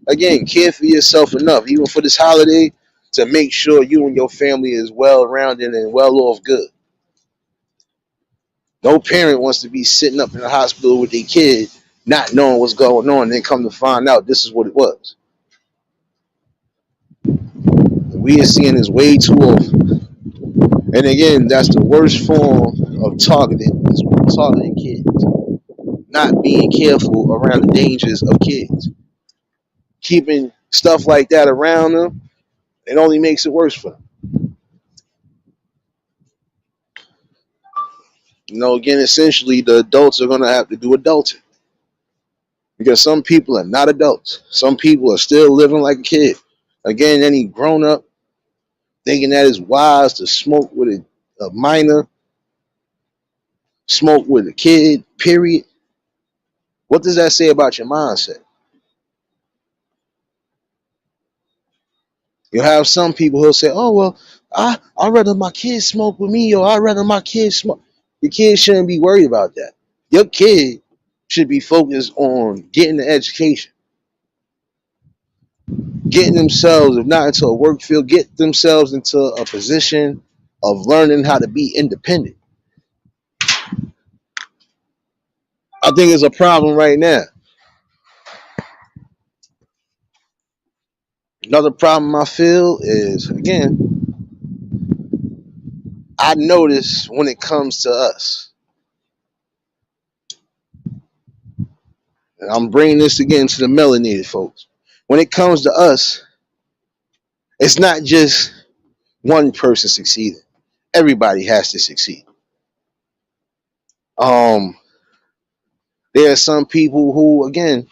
again, care for yourself enough, even for this holiday, to make sure you and your family is well rounded and well off good. No parent wants to be sitting up in the hospital with their kid, not knowing what's going on, and then come to find out this is what it was. We are seeing this way too often. And again, that's the worst form of targeting, is targeting kids. Not being careful around the dangers of kids. Keeping stuff like that around them, it only makes it worse for them. You know, again, essentially, the adults are going to have to do adulting. Because some people are not adults. Some people are still living like a kid. Again, any grown up thinking that it's wise to smoke with a minor, smoke with a kid, period. What does that say about your mindset? You'll have some people who'll say, oh, well, I'd rather my kids smoke with me, or I'd rather my kids smoke. Your kids shouldn't be worried about that. Your kid should be focused on getting the education, getting themselves, if not into a work field, get themselves into a position of learning how to be independent. I think it's a problem right now. Another problem I feel is, again, I notice when it comes to us, and I'm bringing this again to the melanated folks. When it comes to us, it's not just one person succeeding. Everybody has to succeed. Um, there are some people who, again,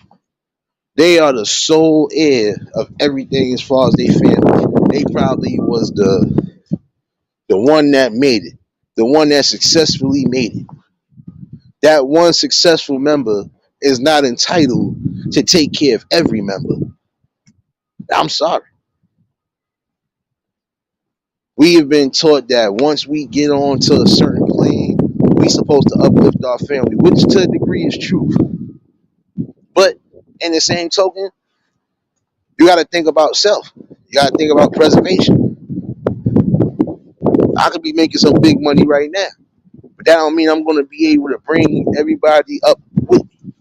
they are the sole heir of everything as far as their family. They probably was the one that made it, the one that successfully made it. That one successful member is not entitled to take care of every member. I'm sorry. We have been taught that once we get on to a certain plane, we supposed to uplift our family, which to a degree is true. But in the same token, you got to think about self. You got to think about preservation. I could be making some big money right now, but that don't mean I'm going to be able to bring everybody up with me.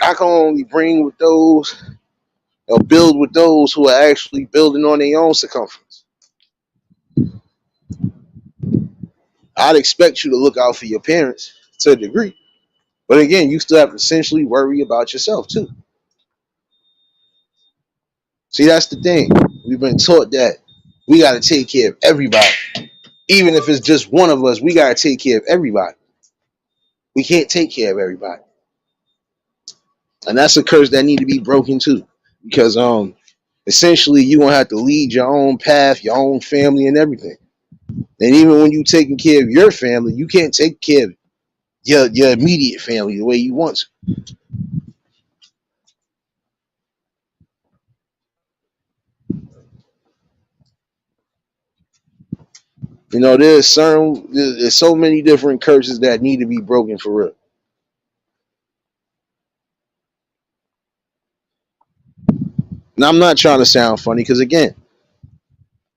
I can only bring with those, or build with those who are actually building on their own circumference. I'd expect you to look out for your parents to a degree, but again, you still have to essentially worry about yourself too. See, that's the thing. We've been taught that we got to take care of everybody. Even if it's just one of us, we got to take care of everybody. We can't take care of everybody. And that's a curse that need to be broken too. Because essentially you're going to have to lead your own path, your own family and everything. And even when you're taking care of your family, you can't take care of your immediate family the way you want to. You know, there's so many different curses that need to be broken for real. Now, I'm not trying to sound funny because, again,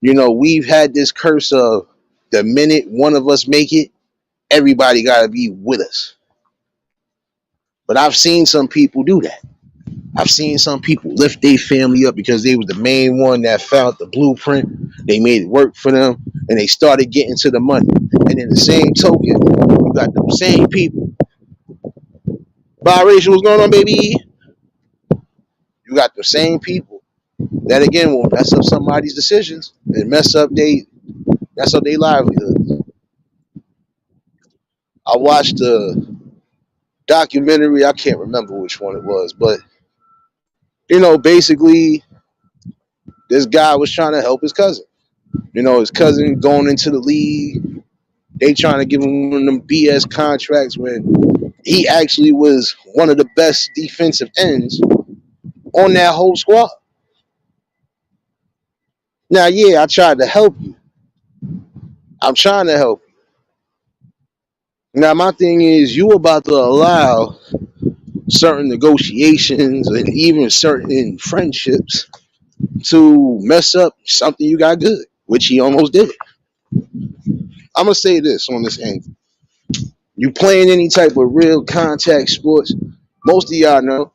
you know, we've had this curse of the minute one of us make it, everybody got to be with us. But I've seen some people do that. I've seen some people lift their family up because they was the main one that found the blueprint. They made it work for them, and they started getting to the money. And in the same token, you got the same people. Biracial, what's going on, baby? You got the same people that again will mess up somebody's decisions and mess up their livelihood. I watched documentary. I can't remember which one it was, but basically, this guy was trying to help his cousin. His cousin going into the league. They trying to give him one of them BS contracts when he actually was one of the best defensive ends on that whole squad. Now, yeah, I tried to help you. I'm trying to help you. Now, my thing is, you about to allow certain negotiations and even certain friendships to mess up something you got good, which he almost did. I'm gonna say this on this angle. You playing any type of real contact sports, most of y'all know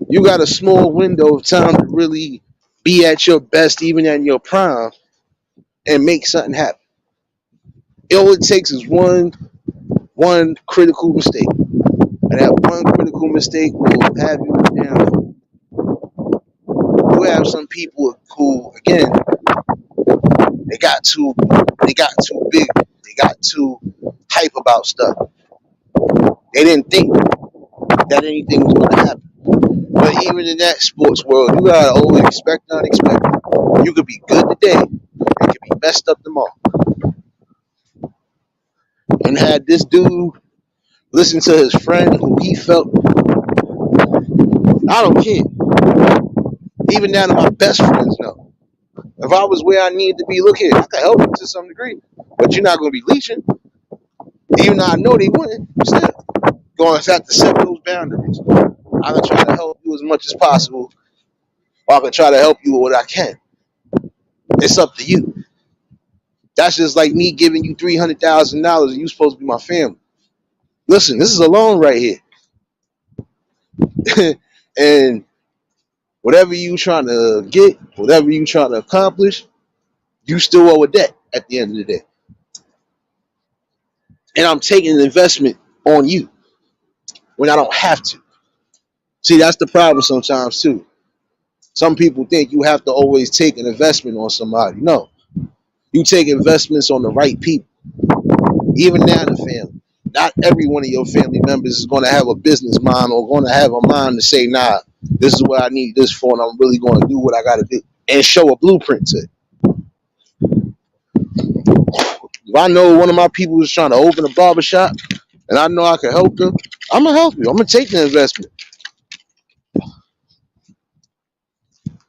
you got a small window of time to really be at your best, even at your prime, and make something happen. All it takes is one critical mistake, and that one critical mistake will have you down. You have some people who, again, they got too big, they got too hype about stuff. They didn't think that anything was going to happen. But even in that sports world, you gotta always expect the unexpected. You could be good today, it could be messed up tomorrow. And had this dude listen to his friend who he felt, I don't care. Even down to my best friends know. If I was where I needed to be, look here, I could help you to some degree. But you're not gonna be leeching. Even though I know they wouldn't, still going to have to set those boundaries. I can try to help you as much as possible, or I can try to help you with what I can. It's up to you. That's just like me giving you $300,000 and you supposed to be my family. Listen, this is a loan right here. And whatever you trying to get, whatever you trying to accomplish, you still owe a debt at the end of the day. And I'm taking an investment on you when I don't have to. See, that's the problem sometimes too. Some people think you have to always take an investment on somebody. No, you take investments on the right people, even down the family. Not every one of your family members is going to have a business mind or going to have a mind to say, nah, this is what I need this for, and I'm really going to do what I got to do and show a blueprint to it. If I know one of my people is trying to open a barbershop and I know I can help them, I'm going to help you. I'm going to take the investment.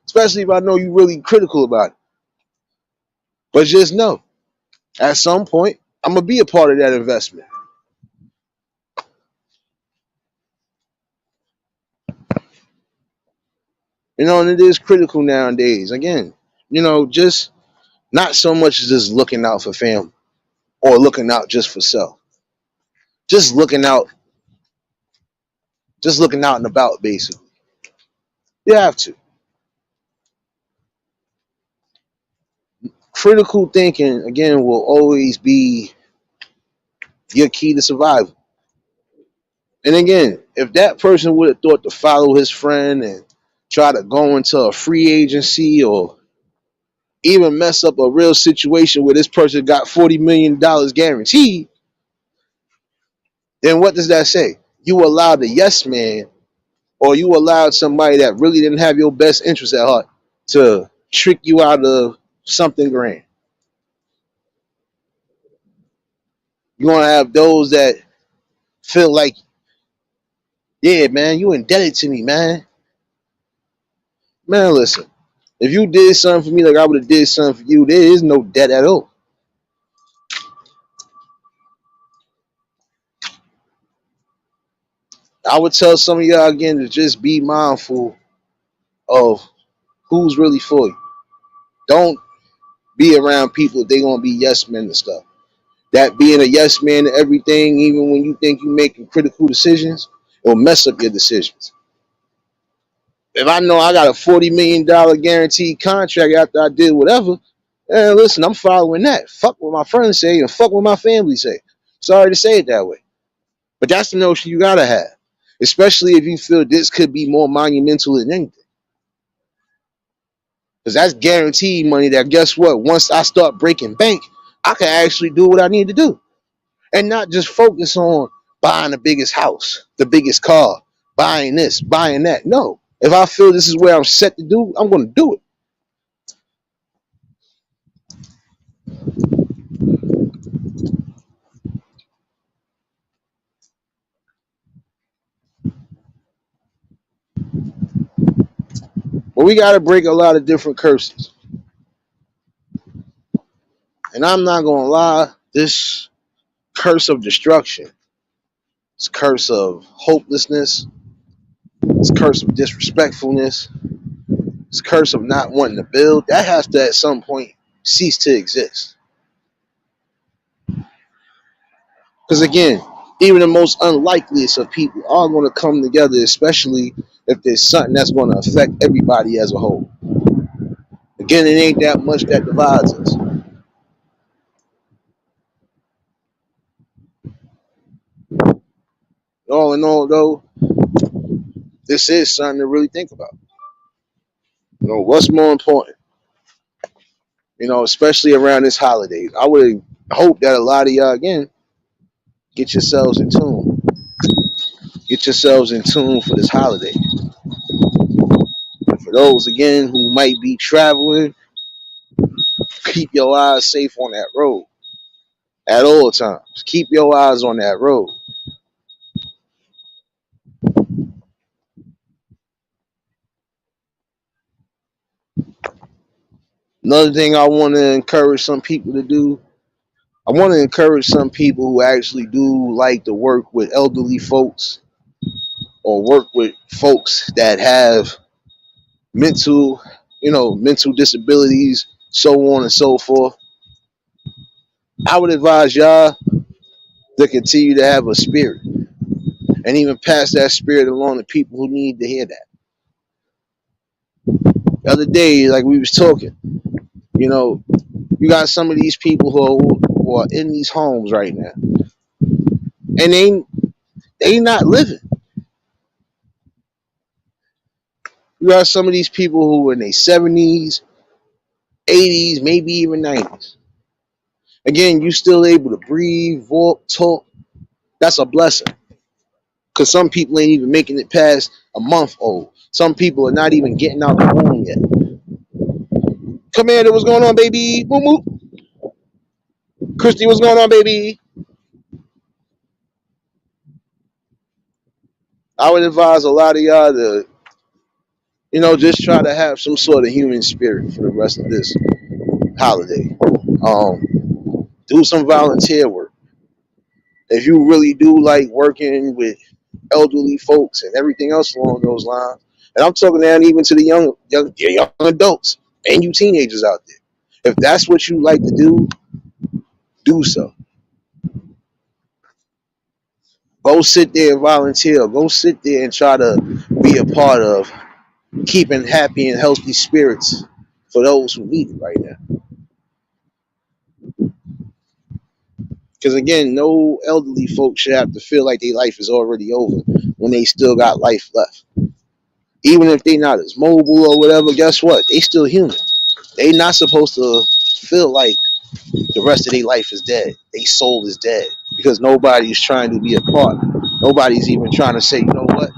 Especially if I know you're really critical about it. But just know, at some point, I'm going to be a part of that investment. And it is critical nowadays. Again, just not so much as just looking out for family or looking out just for self. Just looking out and about, basically. You have to. Critical thinking, again, will always be your key to survival. And again, if that person would have thought to follow his friend and try to go into a free agency or even mess up a real situation where this person got $40 million guaranteed, then what does that say? You allowed the yes man, or you allowed somebody that really didn't have your best interest at heart to trick you out of something grand. You're going to have those that feel like, yeah, man, you indebted to me, man. Man, listen, if you did something for me like I would have did something for you, there is no debt at all. I would tell some of y'all again to just be mindful of who's really for you. Don't be around people if they gonna be yes men and stuff. That being a yes man to everything, even when you think you're making critical decisions, will mess up your decisions. If I know I got a $40 million guaranteed contract after I did whatever, listen, I'm following that. Fuck what my friends say and fuck what my family say. Sorry to say it that way. But that's the notion you gotta have. Especially if you feel this could be more monumental than anything. Because that's guaranteed money that, guess what, once I start breaking bank, I can actually do what I need to do. and not just focus on buying the biggest house, the biggest car, buying this, buying that. No, if I feel this is where I'm set to do, I'm going to do it. But we got to break a lot of different curses. And I'm not going to lie, this curse of destruction, this curse of hopelessness, this curse of disrespectfulness, this curse of not wanting to build, that has to at some point cease to exist. Because again, even the most unlikeliest of people are going to come together, especially if there's something that's going to affect everybody as a whole. Again, it ain't that much that divides us. All in all, though, this is something to really think about. What's more important? Especially around this holiday. I would hope that a lot of y'all, again, get yourselves in tune. Get yourselves in tune for this holiday. For those, again, who might be traveling, keep your eyes safe on that road at all times. Keep your eyes on that road. Another thing I want to encourage some people to do, I want to encourage some people who actually do like to work with elderly folks or work with folks that have mental, mental disabilities, so on and so forth. I would advise y'all to continue to have a spirit and even pass that spirit along to people who need to hear that. The other day, like we was talking, you got some of these people who are in these homes right now, and they not living. You got some of these people who are in their 70s, 80s, maybe even 90s. Again, you still able to breathe, walk, talk. That's a blessing. Because some people ain't even making it past a month old. Some people are not even getting out the womb yet. Commander, what's going on, baby? Boom, boom. Christy, what's going on, baby? I would advise a lot of y'all to, just try to have some sort of human spirit for the rest of this holiday. Do some volunteer work. If you really do like working with elderly folks and everything else along those lines, and I'm talking down even to the young adults and you teenagers out there. If that's what you like to do so. Go sit there and volunteer. Go sit there and try to be a part of keeping happy and healthy spirits for those who need it right now. Because again, no elderly folks should have to feel like their life is already over when they still got life left. Even if they're not as mobile or whatever, guess what? They still human. They not supposed to feel like the rest of their life is dead. Their soul is dead because nobody's trying to be a part. Nobody's even trying to say, you know what?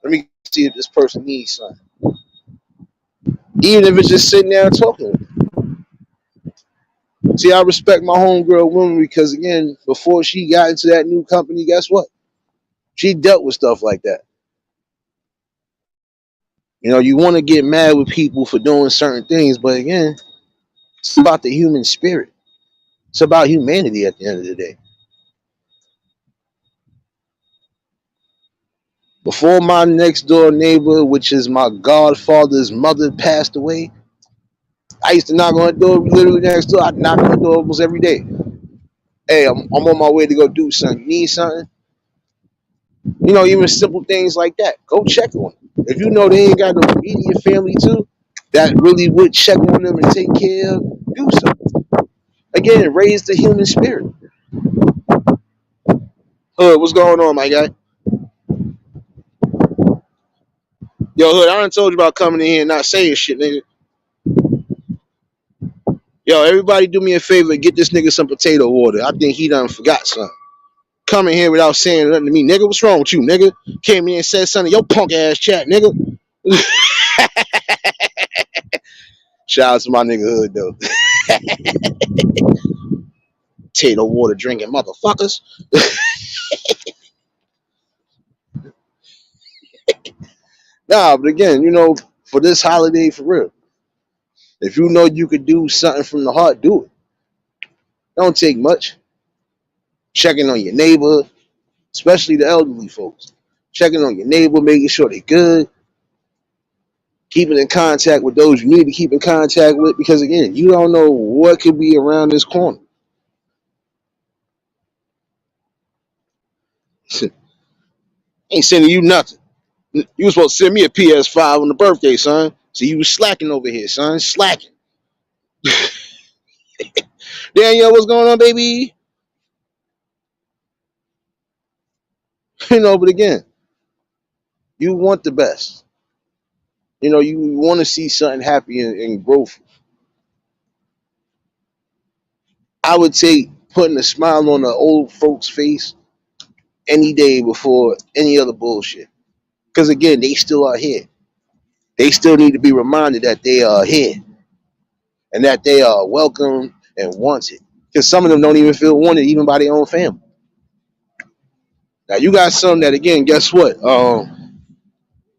Let me see if this person needs something. Even if it's just sitting there and talking. See, I respect my homegirl woman because again, before she got into that new company, guess what? She dealt with stuff like that. You want to get mad with people for doing certain things, but again, it's about the human spirit. It's about humanity at the end of the day. Before my next door neighbor, which is my godfather's mother, passed away, I used to knock on the door literally next door. I knock on the door almost every day. Hey, I'm on my way to go do something. You need something? Even simple things like that. Go check on them. If you know they ain't got no immediate family too, that really would check on them and take care of, do something. Again, raise the human spirit. Hood, what's going on, my guy? Yo, Hood, I done told you about coming in here and not saying shit, nigga. Yo, everybody do me a favor, get this nigga some potato water. I think he done forgot something. Coming here without saying nothing to me, nigga. What's wrong with you, nigga? Came in and said something, yo punk ass chat, nigga. Shout out to my nigga Hood though. Potato water drinking motherfuckers. Nah, but again, for this holiday, for real, if you know you could do something from the heart, do it. Don't take much. Checking on your neighbor, especially the elderly folks. Checking on your neighbor, making sure they're good. Keeping in contact with those you need to keep in contact with, because again, you don't know what could be around this corner. Ain't sending you nothing. You was supposed to send me a PS5 on the birthday, son. So you was slacking over here, son. Slacking. Danielle, what's going on, baby? But again, you want the best. You want to see something happy and growth. I would take putting a smile on the old folks' face any day before any other bullshit. Because again, they still are here. They still need to be reminded that they are here and that they are welcome and wanted. Because some of them don't even feel wanted, even by their own family. Now you got some that, again, guess what?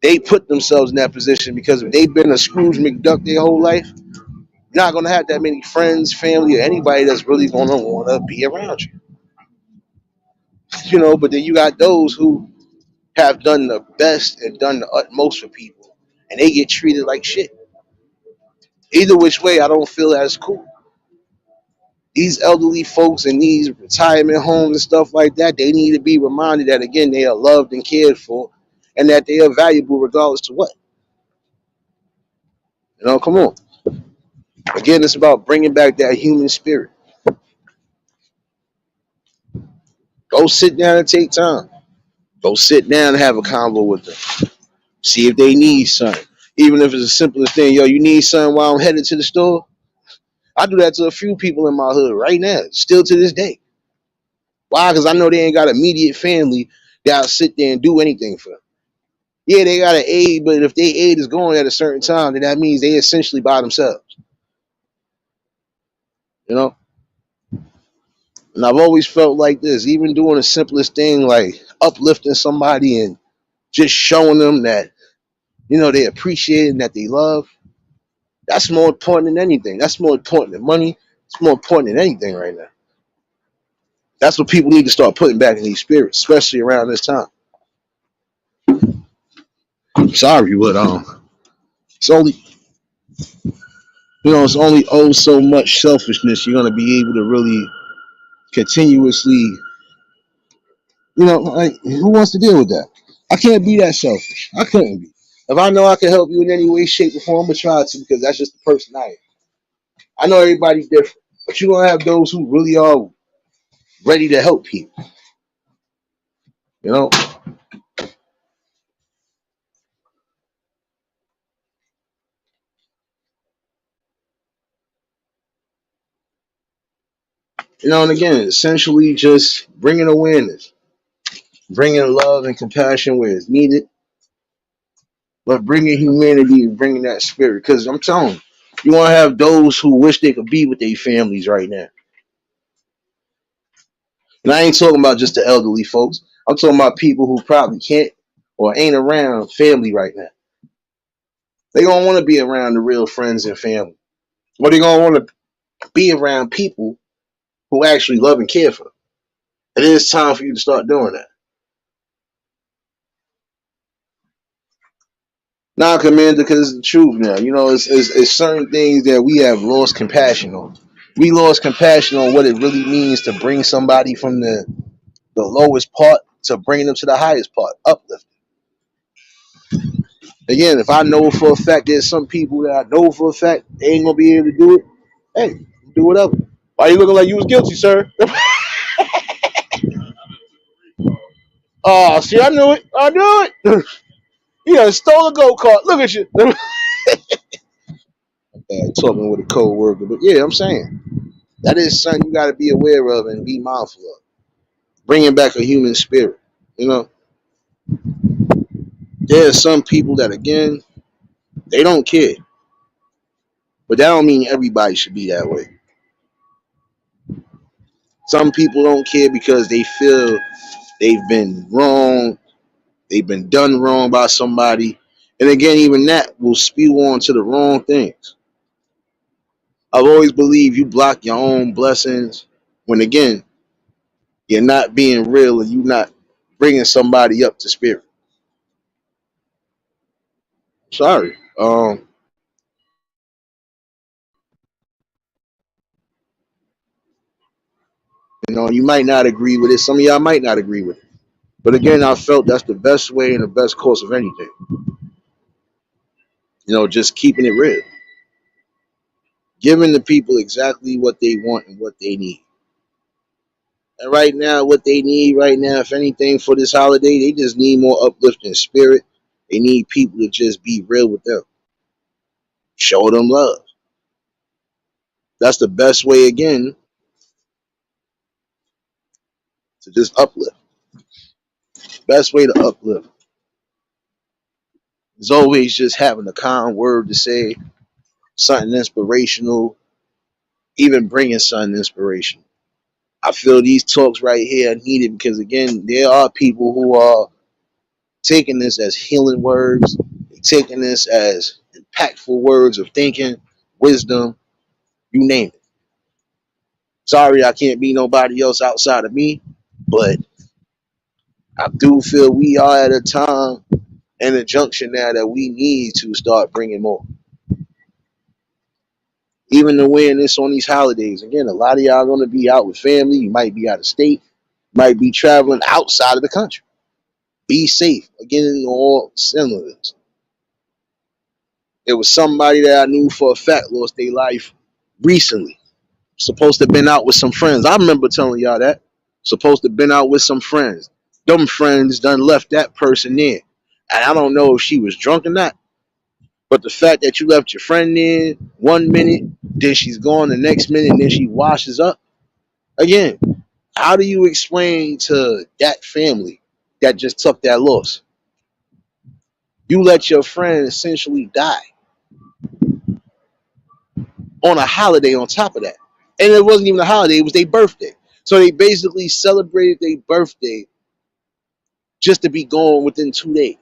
They put themselves in that position because if they've been a Scrooge McDuck their whole life, you're not gonna have that many friends, family, or anybody that's really gonna want to be around you. But then you got those who have done the best and done the utmost for people, and they get treated like shit. Either which way, I don't feel as cool. These elderly folks in these retirement homes and stuff like that, they need to be reminded that again they are loved and cared for, and that they are valuable regardless to what. Come on. Again, it's about bringing back that human spirit. Go sit down and take time. Go sit down and have a convo with them. See if they need something. Even if it's the simplest thing, yo, you need something while I'm headed to the store? I do that to a few people in my hood right now, still to this day. Why? Because I know they ain't got immediate family that'll sit there and do anything for them. Yeah, they got an aid, but if their aid is going at a certain time, then that means they essentially by themselves. You know? And I've always felt like this, even doing the simplest thing like uplifting somebody and just showing them that, they appreciate it and that they love. That's more important than anything. That's more important than money. It's more important than anything right now. That's what people need to start putting back in these spirits, especially around this time. I'm sorry, but it's only it's only so much selfishness you're gonna be able to really continuously, like who wants to deal with that? I can't be that selfish. I couldn't be. If I know I can help you in any way, shape, or form, I'm gonna try to because that's just the person I am. I know everybody's different, but you're gonna have those who really are ready to help people. You know, and again, essentially just bringing awareness, bringing love and compassion where it's needed, but bringing humanity and bringing that spirit. Because I'm telling you, you want to have those who wish they could be with their families right now. And I ain't talking about just the elderly folks. I'm talking about people who probably can't or ain't around family right now. They gonna want to be around the real friends and family. Or they gonna want to be around people who actually love and care for them. It is time for you to start doing that. Now, Commander, because it's the truth now. It's certain things that we have lost compassion on. We lost compassion on what it really means to bring somebody from the lowest part to bring them to the highest part, uplift. Again, if I know for a fact there's some people that I know for a fact they ain't gonna be able to do it, hey, do whatever. Why you looking like you was guilty, sir? Oh, see, I knew it. I knew it. You done stole a go kart. Look at you. talking with a co-worker. But yeah, I'm saying that is something you got to be aware of and be mindful of. Bringing back a human spirit. You know, there are some people that again they don't care, but that don't mean everybody should be that way. Some people don't care because they feel they've been wrong, they've been done wrong by somebody, and again, even that will spew on to the wrong things. I've always believed you block your own blessings when again you're not being real and you're not bringing somebody up to spirit. Sorry. You might not agree with it. Some of y'all might not agree with it. But again, I felt that's the best way and the best course of anything. Just keeping it real. Giving the people exactly what they want and what they need. And right now, what they need right now, if anything, for this holiday, they just need more uplifting spirit. They need people to just be real with them. Show them love. That's the best way, again, to just uplift. Best way to uplift is always just having a kind word to say, something inspirational, even bringing something inspirational. I feel these talks right here are needed because, again, there are people who are taking this as healing words, taking this as impactful words of thinking, wisdom, you name it. Sorry, I can't be nobody else outside of me, but I do feel we are at a time and a junction now that we need to start bringing more. Even the way in this on these holidays, again, a lot of y'all going to be out with family. You might be out of state, might be traveling outside of the country. Be safe. Again, in all cylinders. It was somebody that I knew for a fact lost their life recently. Supposed to have been out with some friends. I remember telling y'all that. Supposed to have been out with some friends. Them friends done left that person there. And I don't know if she was drunk or not. But the fact that you left your friend there 1 minute, then she's gone the next minute, and then she washes up. Again, how do you explain to that family that just took that loss? You let your friend essentially die on a holiday on top of that. And it wasn't even a holiday, it was their birthday. So they basically celebrated their birthday just to be gone within 2 days.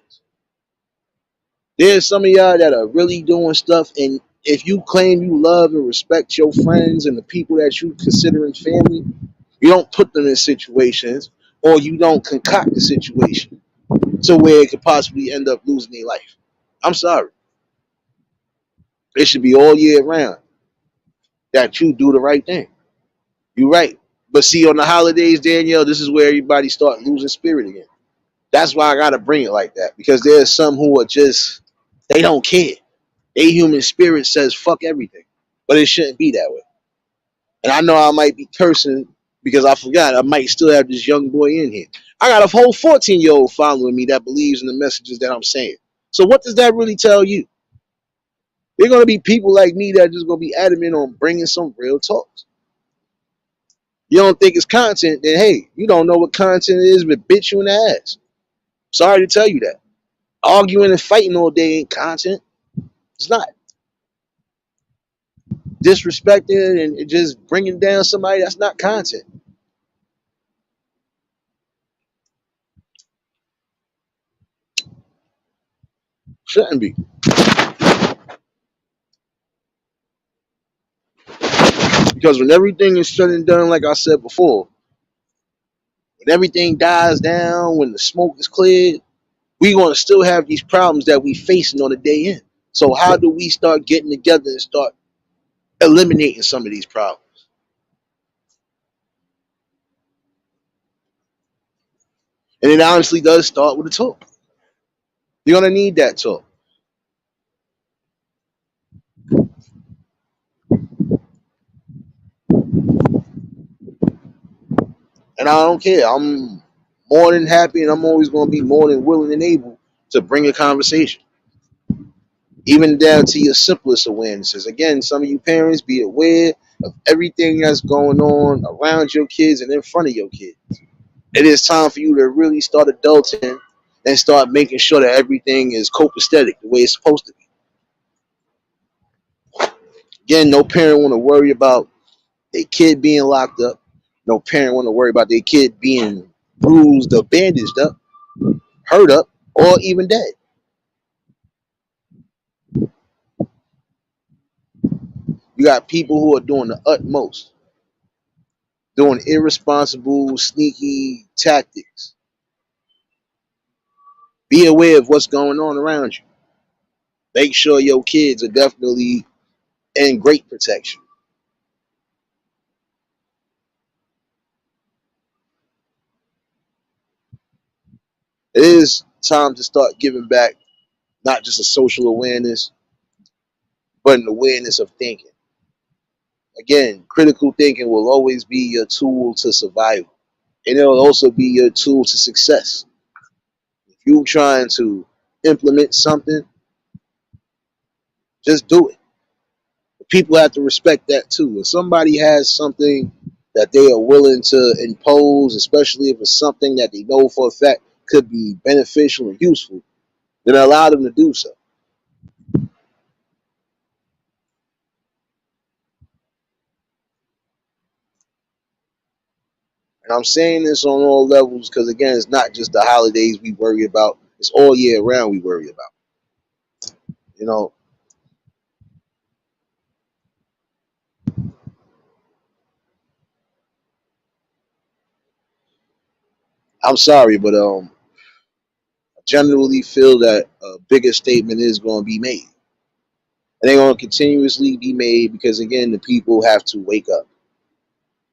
There's some of y'all that are really doing stuff, and if you claim you love and respect your friends and the people that you considering family, you don't put them in situations or you don't concoct the situation to where it could possibly end up losing their life. I'm sorry. It should be all year round that you do the right thing. You're right. But see, on the holidays, Danielle, this is where everybody start losing spirit again. That's why I gotta bring it like that. Because there's some who are just they don't care. Their human spirit says fuck everything. But it shouldn't be that way. And I know I might be cursing because I forgot I might still have this young boy in here. I got a whole 14-year-old following me that believes in the messages that I'm saying. So what does that really tell you? There are gonna be people like me that are just gonna be adamant on bringing some real talks. You don't think it's content, then hey, you don't know what content is, but bitch you in the ass. Sorry to tell you that. Arguing and fighting all day ain't content. It's not. Disrespecting and just bringing down somebody, that's not content. Shouldn't be. Because when everything is said and done, like I said before, when everything dies down, when the smoke is cleared, we gonna still have these problems that we facing on the day in. So how do we start getting together and start eliminating some of these problems? And it honestly does start with a talk. You're gonna need that talk. And I don't care. I'm more than happy and I'm always gonna be more than willing and able to bring a conversation. even down to your simplest awarenesses. Again, some of you parents, be aware of everything that's going on around your kids and in front of your kids. It is time for you to really start adulting and start making sure that everything is copacetic the way it's supposed to be. Again, no parent want to worry about their kid being locked up. No parent want to worry about their kid being bruised or bandaged up, hurt up, or even dead. You got people who are doing the utmost, doing irresponsible, sneaky tactics. Be aware of what's going on around you. Make sure your kids are definitely in great protection. It is time to start giving back not just a social awareness, but an awareness of thinking. Again, critical thinking will always be your tool to survival, and it'll also be your tool to success. If you're trying to implement something, just do it. People have to respect that too. If somebody has something that they are willing to impose, especially if it's something that they know for a fact could be beneficial and useful, then allow them to do so. And I'm saying this on all levels because, again, it's not just the holidays we worry about, it's all year round we worry about. You know, I'm sorry, but I generally feel that a bigger statement is going to be made. And they're going to continuously be made because, again, the people have to wake up.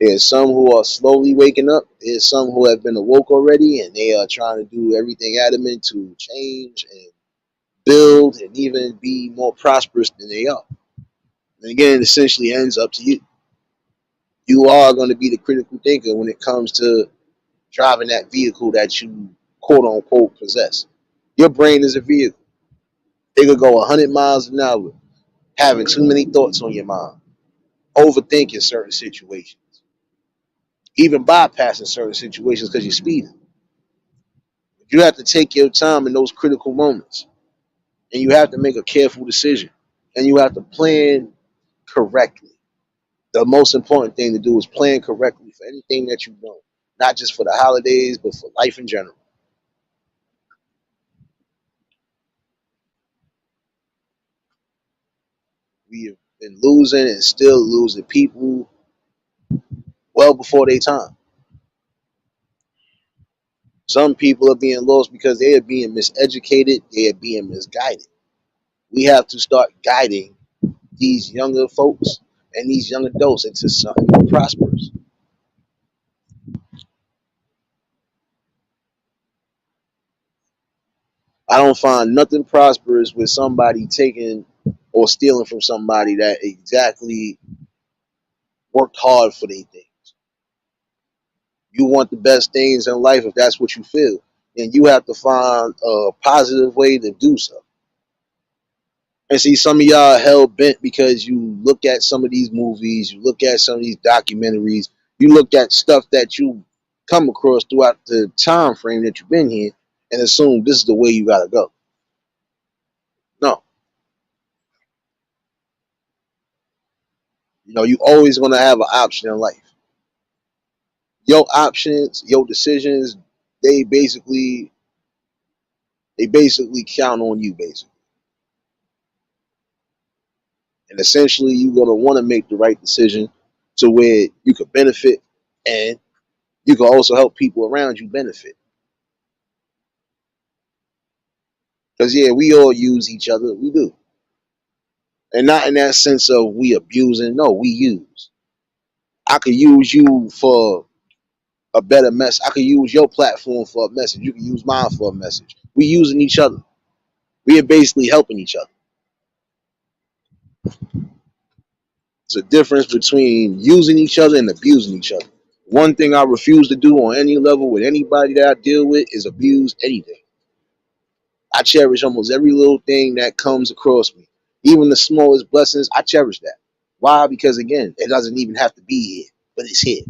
There's some who are slowly waking up. There's some who have been awoke already, and they are trying to do everything adamant to change and build and even be more prosperous than they are. And again, it essentially ends up to you. You are going to be the critical thinker when it comes to driving that vehicle that you quote unquote possess. Your brain is a vehicle. It could go 100 miles an hour, having too many thoughts on your mind, overthinking certain situations, even bypassing certain situations because you're speeding. You have to take your time in those critical moments, and you have to make a careful decision, and you have to plan correctly. The most important thing to do is plan correctly for anything that you do, not just for the holidays, but for life in general. We have been losing and still losing people well before their time. Some people are being lost because they are being miseducated, they are being misguided. We have to start guiding these younger folks and these young adults into something more prosperous. I don't find nothing prosperous with somebody taking or stealing from somebody that exactly worked hard for their things. You want the best things in life if that's what you feel, then you have to find a positive way to do so. And see, some of y'all hell bent because you look at some of these movies, you look at some of these documentaries, you look at stuff that you come across throughout the time frame that you've been here, and assume this is the way you gotta go. No, you always gonna have an option in life. Your options, your decisions, they basically they basically count on you, basically. And essentially, you're gonna want to make the right decision to where you could benefit and you can also help people around you benefit. Because yeah, we all use each other. We do. And not in that sense of we abusing. No, we use. I could use you for a better message. I could use your platform for a message. You can use mine for a message. We using each other. We are basically helping each other. It's a difference between using each other and abusing each other. One thing I refuse to do on any level with anybody that I deal with is abuse anything. I cherish almost every little thing that comes across me. Even the smallest blessings, I cherish that. Why? Because again, it doesn't even have to be here, but it's here.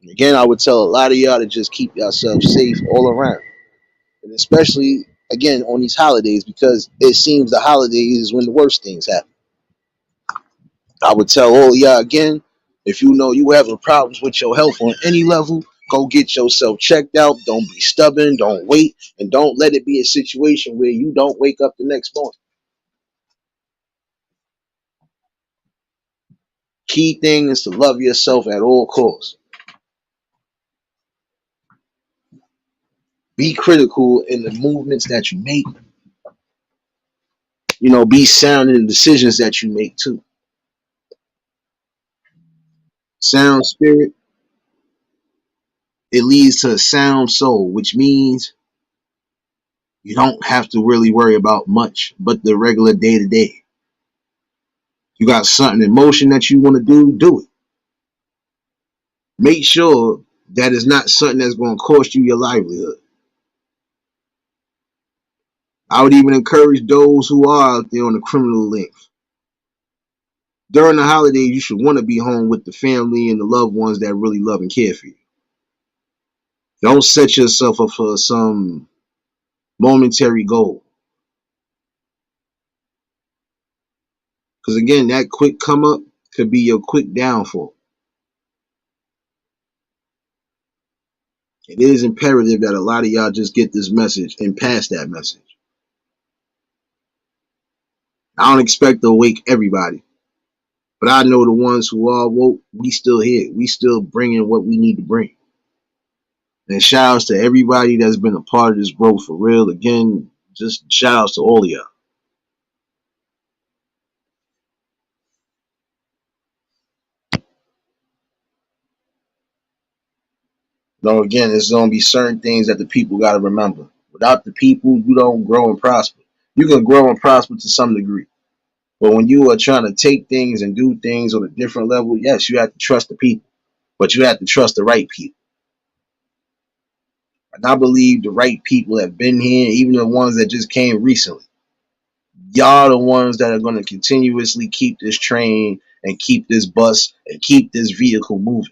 Again, I would tell a lot of y'all to just keep yourselves safe all around. And especially, again, on these holidays, because it seems the holidays is when the worst things happen. I would tell all y'all again, if you know you having problems with your health on any level, go get yourself checked out. Don't be stubborn. Don't wait. And don't let it be a situation where you don't wake up the next morning. Key thing is to love yourself at all costs. Be critical in the movements that you make. Be sound in the decisions that you make too. Sound spirit, it leads to a sound soul, which means you don't have to really worry about much but the regular day to day. You got something in motion that you want to do it. Make sure that it's not something that's going to cost you your livelihood. I would even encourage those who are out there on the criminal link. During the holidays, you should want to be home with the family and the loved ones that really love and care for you. Don't set yourself up for some momentary goal. Because again, that quick come up could be your quick downfall. It is imperative that a lot of y'all just get this message and pass that message. I don't expect to wake everybody, but I know the ones who are woke, we still here. We still bringing what we need to bring. And shout outs to everybody that's been a part of this growth for real. Again, just shout outs to all of y'all. Again, there's going to be certain things that the people got to remember. Without the people, you don't grow and prosper. You can grow and prosper to some degree. But when you are trying to take things and do things on a different level, yes, you have to trust the people. But you have to trust the right people. And I believe the right people have been here, even the ones that just came recently. Y'all the ones that are going to continuously keep this train and keep this bus and keep this vehicle moving.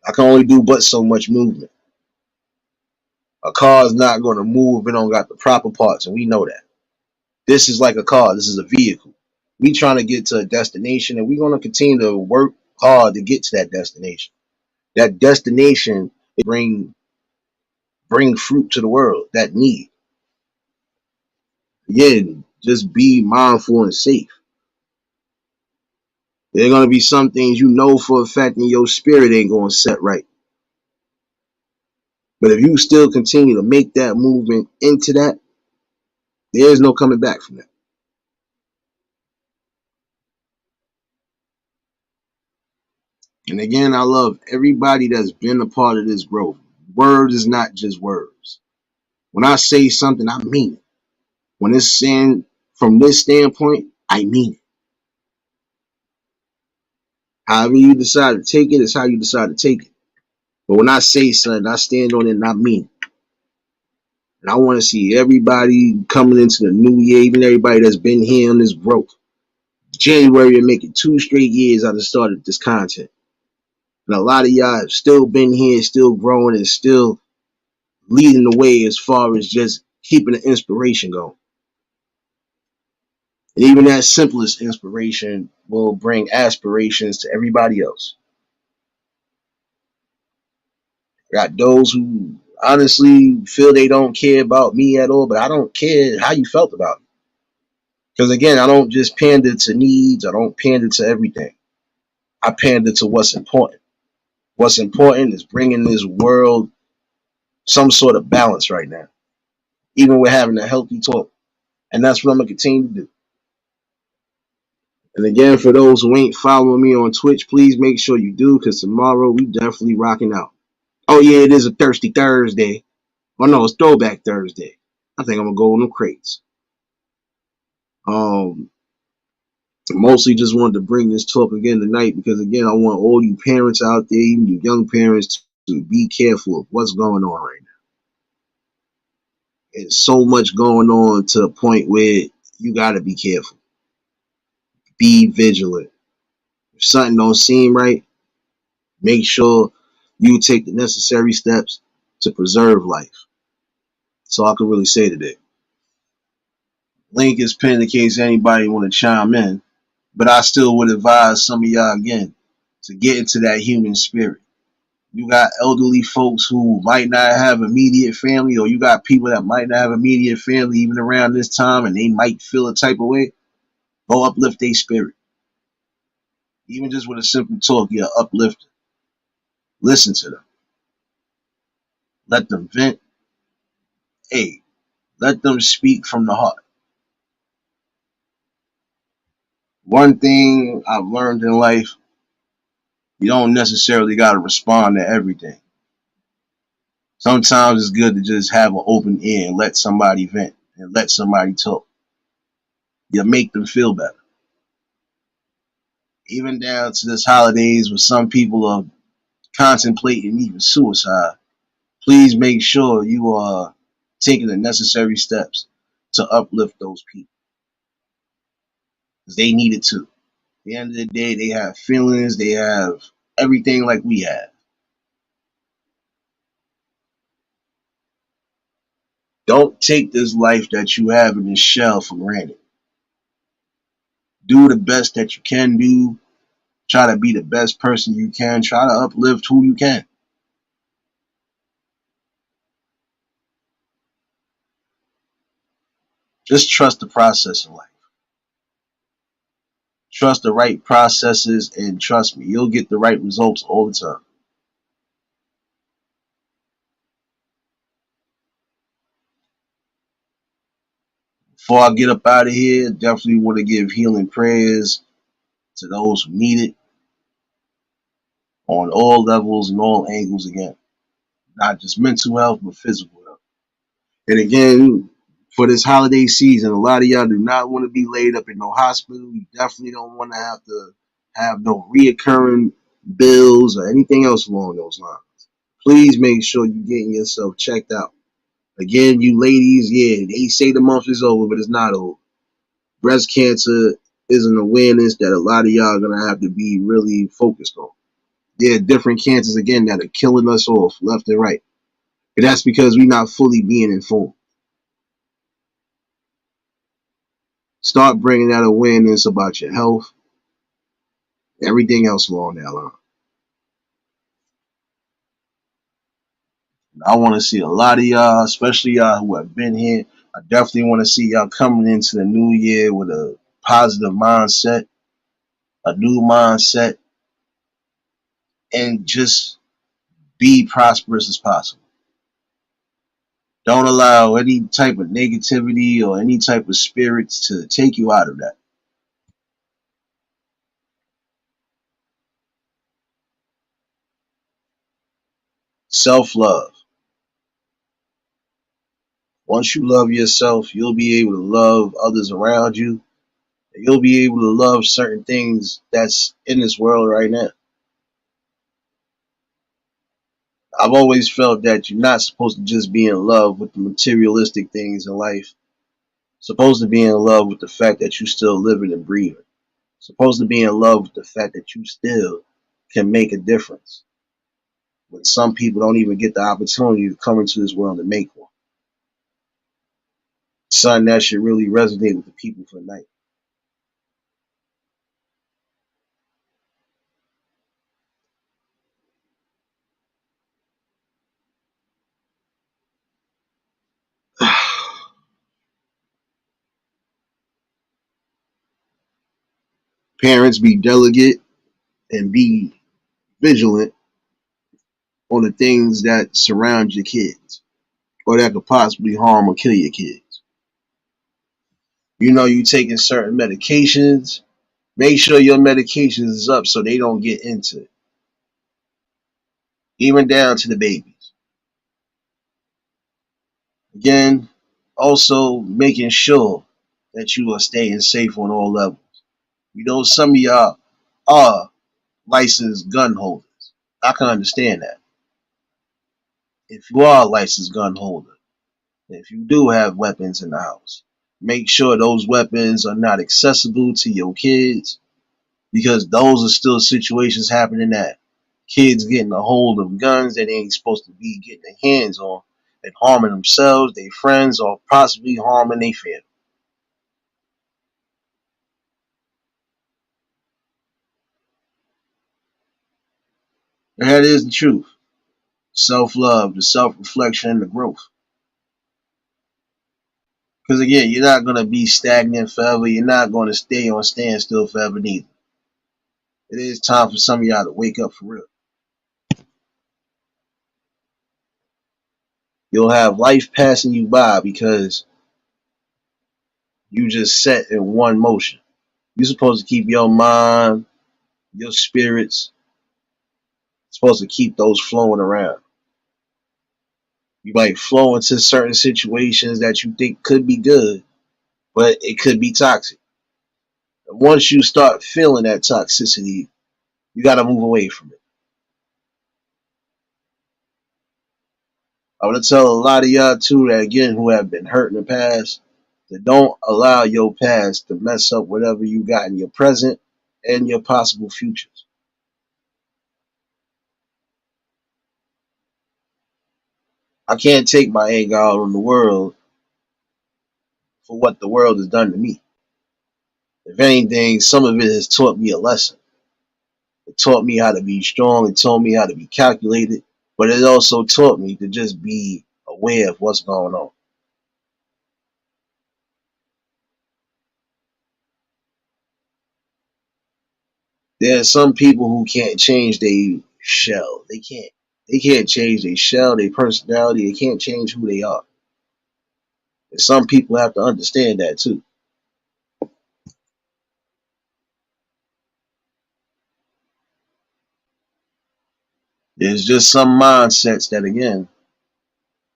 I can only do but so much movement. A car is not going to move if it don't got the proper parts, and we know that. This is like a car. This is a vehicle. We trying to get to a destination, and we're going to continue to work hard to get to that destination. That destination bring fruit to the world that need. Again, just be mindful and safe. There are going to be some things you know for a fact in your spirit ain't going to set right. But if you still continue to make that movement into that, there's no coming back from that. And again, I love everybody that's been a part of this growth. Words is not just words. When I say something, I mean it. When it's saying from this standpoint, I mean it. However you decide to take it is how you decide to take it. But when I say something, I stand on it and I mean it. And I want to see everybody coming into the new year, even everybody that's been here on this growth. January and making 2 straight years I just started this content. And a lot of y'all have still been here, still growing, and still leading the way as far as just keeping the inspiration going. And even that simplest inspiration will bring aspirations to everybody else. Got those who honestly feel they don't care about me at all, but I don't care how you felt about me. Because again, I don't just pander to needs, I don't pander to everything. I pander to what's important. What's important is bringing this world some sort of balance right now, even with having a healthy talk. And that's what I'm going to continue to do. And again, for those who ain't following me on Twitch, please make sure you do, because tomorrow we definitely rocking out. Oh yeah, it is a Thirsty Thursday. Oh no, it's Throwback Thursday. I think I'm gonna go in them crates. Mostly just wanted to bring this talk again tonight because again I want all you parents out there, even you young parents, to be careful of what's going on right now. There's so much going on to the point where you got to be careful, be vigilant. If something don't seem right, make sure you take the necessary steps to preserve life. That's all I can really say today. Link is pinned in case anybody want to chime in, but I still would advise some of y'all again to get into that human spirit. You got elderly folks who might not have immediate family, or you got people that might not have immediate family even around this time, and they might feel a type of way. Go uplift their spirit. Even just with a simple talk, you're uplifting. Listen to them. Let them vent. Hey, let them speak from the heart. One thing I've learned in life, you don't necessarily got to respond to everything. Sometimes it's good to just have an open ear and let somebody vent and let somebody talk. You make them feel better. Even down to this holidays when some people are contemplating even suicide, please make sure you are taking the necessary steps to uplift those people because they need it too. At the end of the day, they have feelings, they have everything like we have. Don't take this life that you have in this shell for granted. Do the best that you can do. Try to be the best person you can. Try to uplift who you can. Just trust the process in life. Trust the right processes, and trust me, you'll get the right results all the time. Before I get up out of here, definitely want to give healing prayers to those who need it on all levels and all angles again. Not just mental health, but physical health. And again, for this holiday season, a lot of y'all do not want to be laid up in no hospital. You definitely don't want to have no reoccurring bills or anything else along those lines. Please make sure you're getting yourself checked out. Again, you ladies, yeah, they say the month is over, but it's not over. Breast cancer is an awareness that a lot of y'all are gonna have to be really focused on. There are different cancers again that are killing us off left and right, and that's because we're not fully being informed. Start bringing that awareness about your health, everything else along that line. I want to see a lot of y'all, especially y'all who have been here. I definitely want to see y'all coming into the new year with a positive mindset, a new mindset, and just be prosperous as possible. Don't allow any type of negativity or any type of spirits to take you out of that. Self love. Once you love yourself, you'll be able to love others around you. You'll be able to love certain things that's in this world right now. I've always felt that you're not supposed to just be in love with the materialistic things in life. Supposed to be in love with the fact that you still living and breathing. Supposed to be in love with the fact that you still can make a difference. When some people don't even get the opportunity to come into this world and make one. Something that should really resonate with the people for the night. Parents, be delicate and be vigilant on the things that surround your kids or that could possibly harm or kill your kids. You know you taking certain medications. Make sure your medications is up so they don't get into it. Even down to the babies. Again, also making sure that you are staying safe on all levels. Some of y'all are licensed gun holders. I can understand that. If you are a licensed gun holder, if you do have weapons in the house, make sure those weapons are not accessible to your kids, because those are still situations happening that kids getting a hold of guns that they ain't supposed to be getting their hands on and harming themselves, their friends, or possibly harming their family. And that is the truth. Self love, the self reflection, and the growth. Because again, you're not going to be stagnant forever. You're not going to stay on standstill forever neither. It is time for some of y'all to wake up for real. You'll have life passing you by because you just set in one motion. You're supposed to keep your mind, your spirits, supposed to keep those flowing around. You might flow into certain situations that you think could be good, but it could be toxic. And once you start feeling that toxicity, you got to move away from it. I want to tell a lot of y'all too that again who have been hurt in the past, that don't allow your past to mess up whatever you got in your present and your possible futures. I can't take my anger out on the world for what the world has done to me. If anything, some of it has taught me a lesson. It taught me how to be strong. It taught me how to be calculated. But it also taught me to just be aware of what's going on. There are some people who can't change their shell. They can't. They can't change their shell, their personality. They can't change who they are. And some people have to understand that too. There's just some mindsets that, again,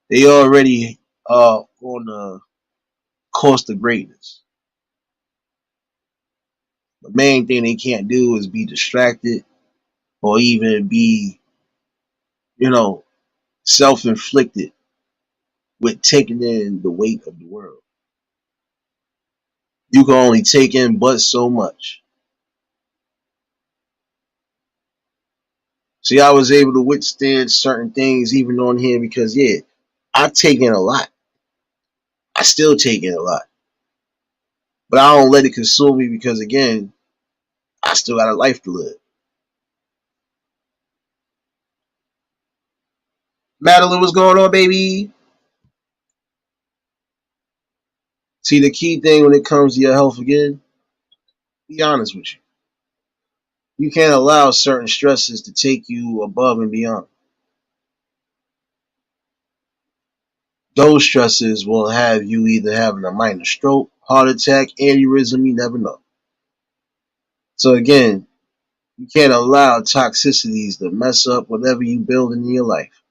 they already are on the course to greatness. The main thing they can't do is be distracted or even be, you know, self inflicted with taking in the weight of the world. You can only take in but so much. See, I was able to withstand certain things even on here because, yeah, I take in a lot. I still take in a lot. But I don't let it consume me because, again, I still got a life to live. Madeline, what's going on, baby? See, the key thing when it comes to your health, again, be honest with you. You can't allow certain stresses to take you above and beyond. Those stresses will have you either having a minor stroke, heart attack, aneurysm, you never know. So again, you can't allow toxicities to mess up whatever you build in your life.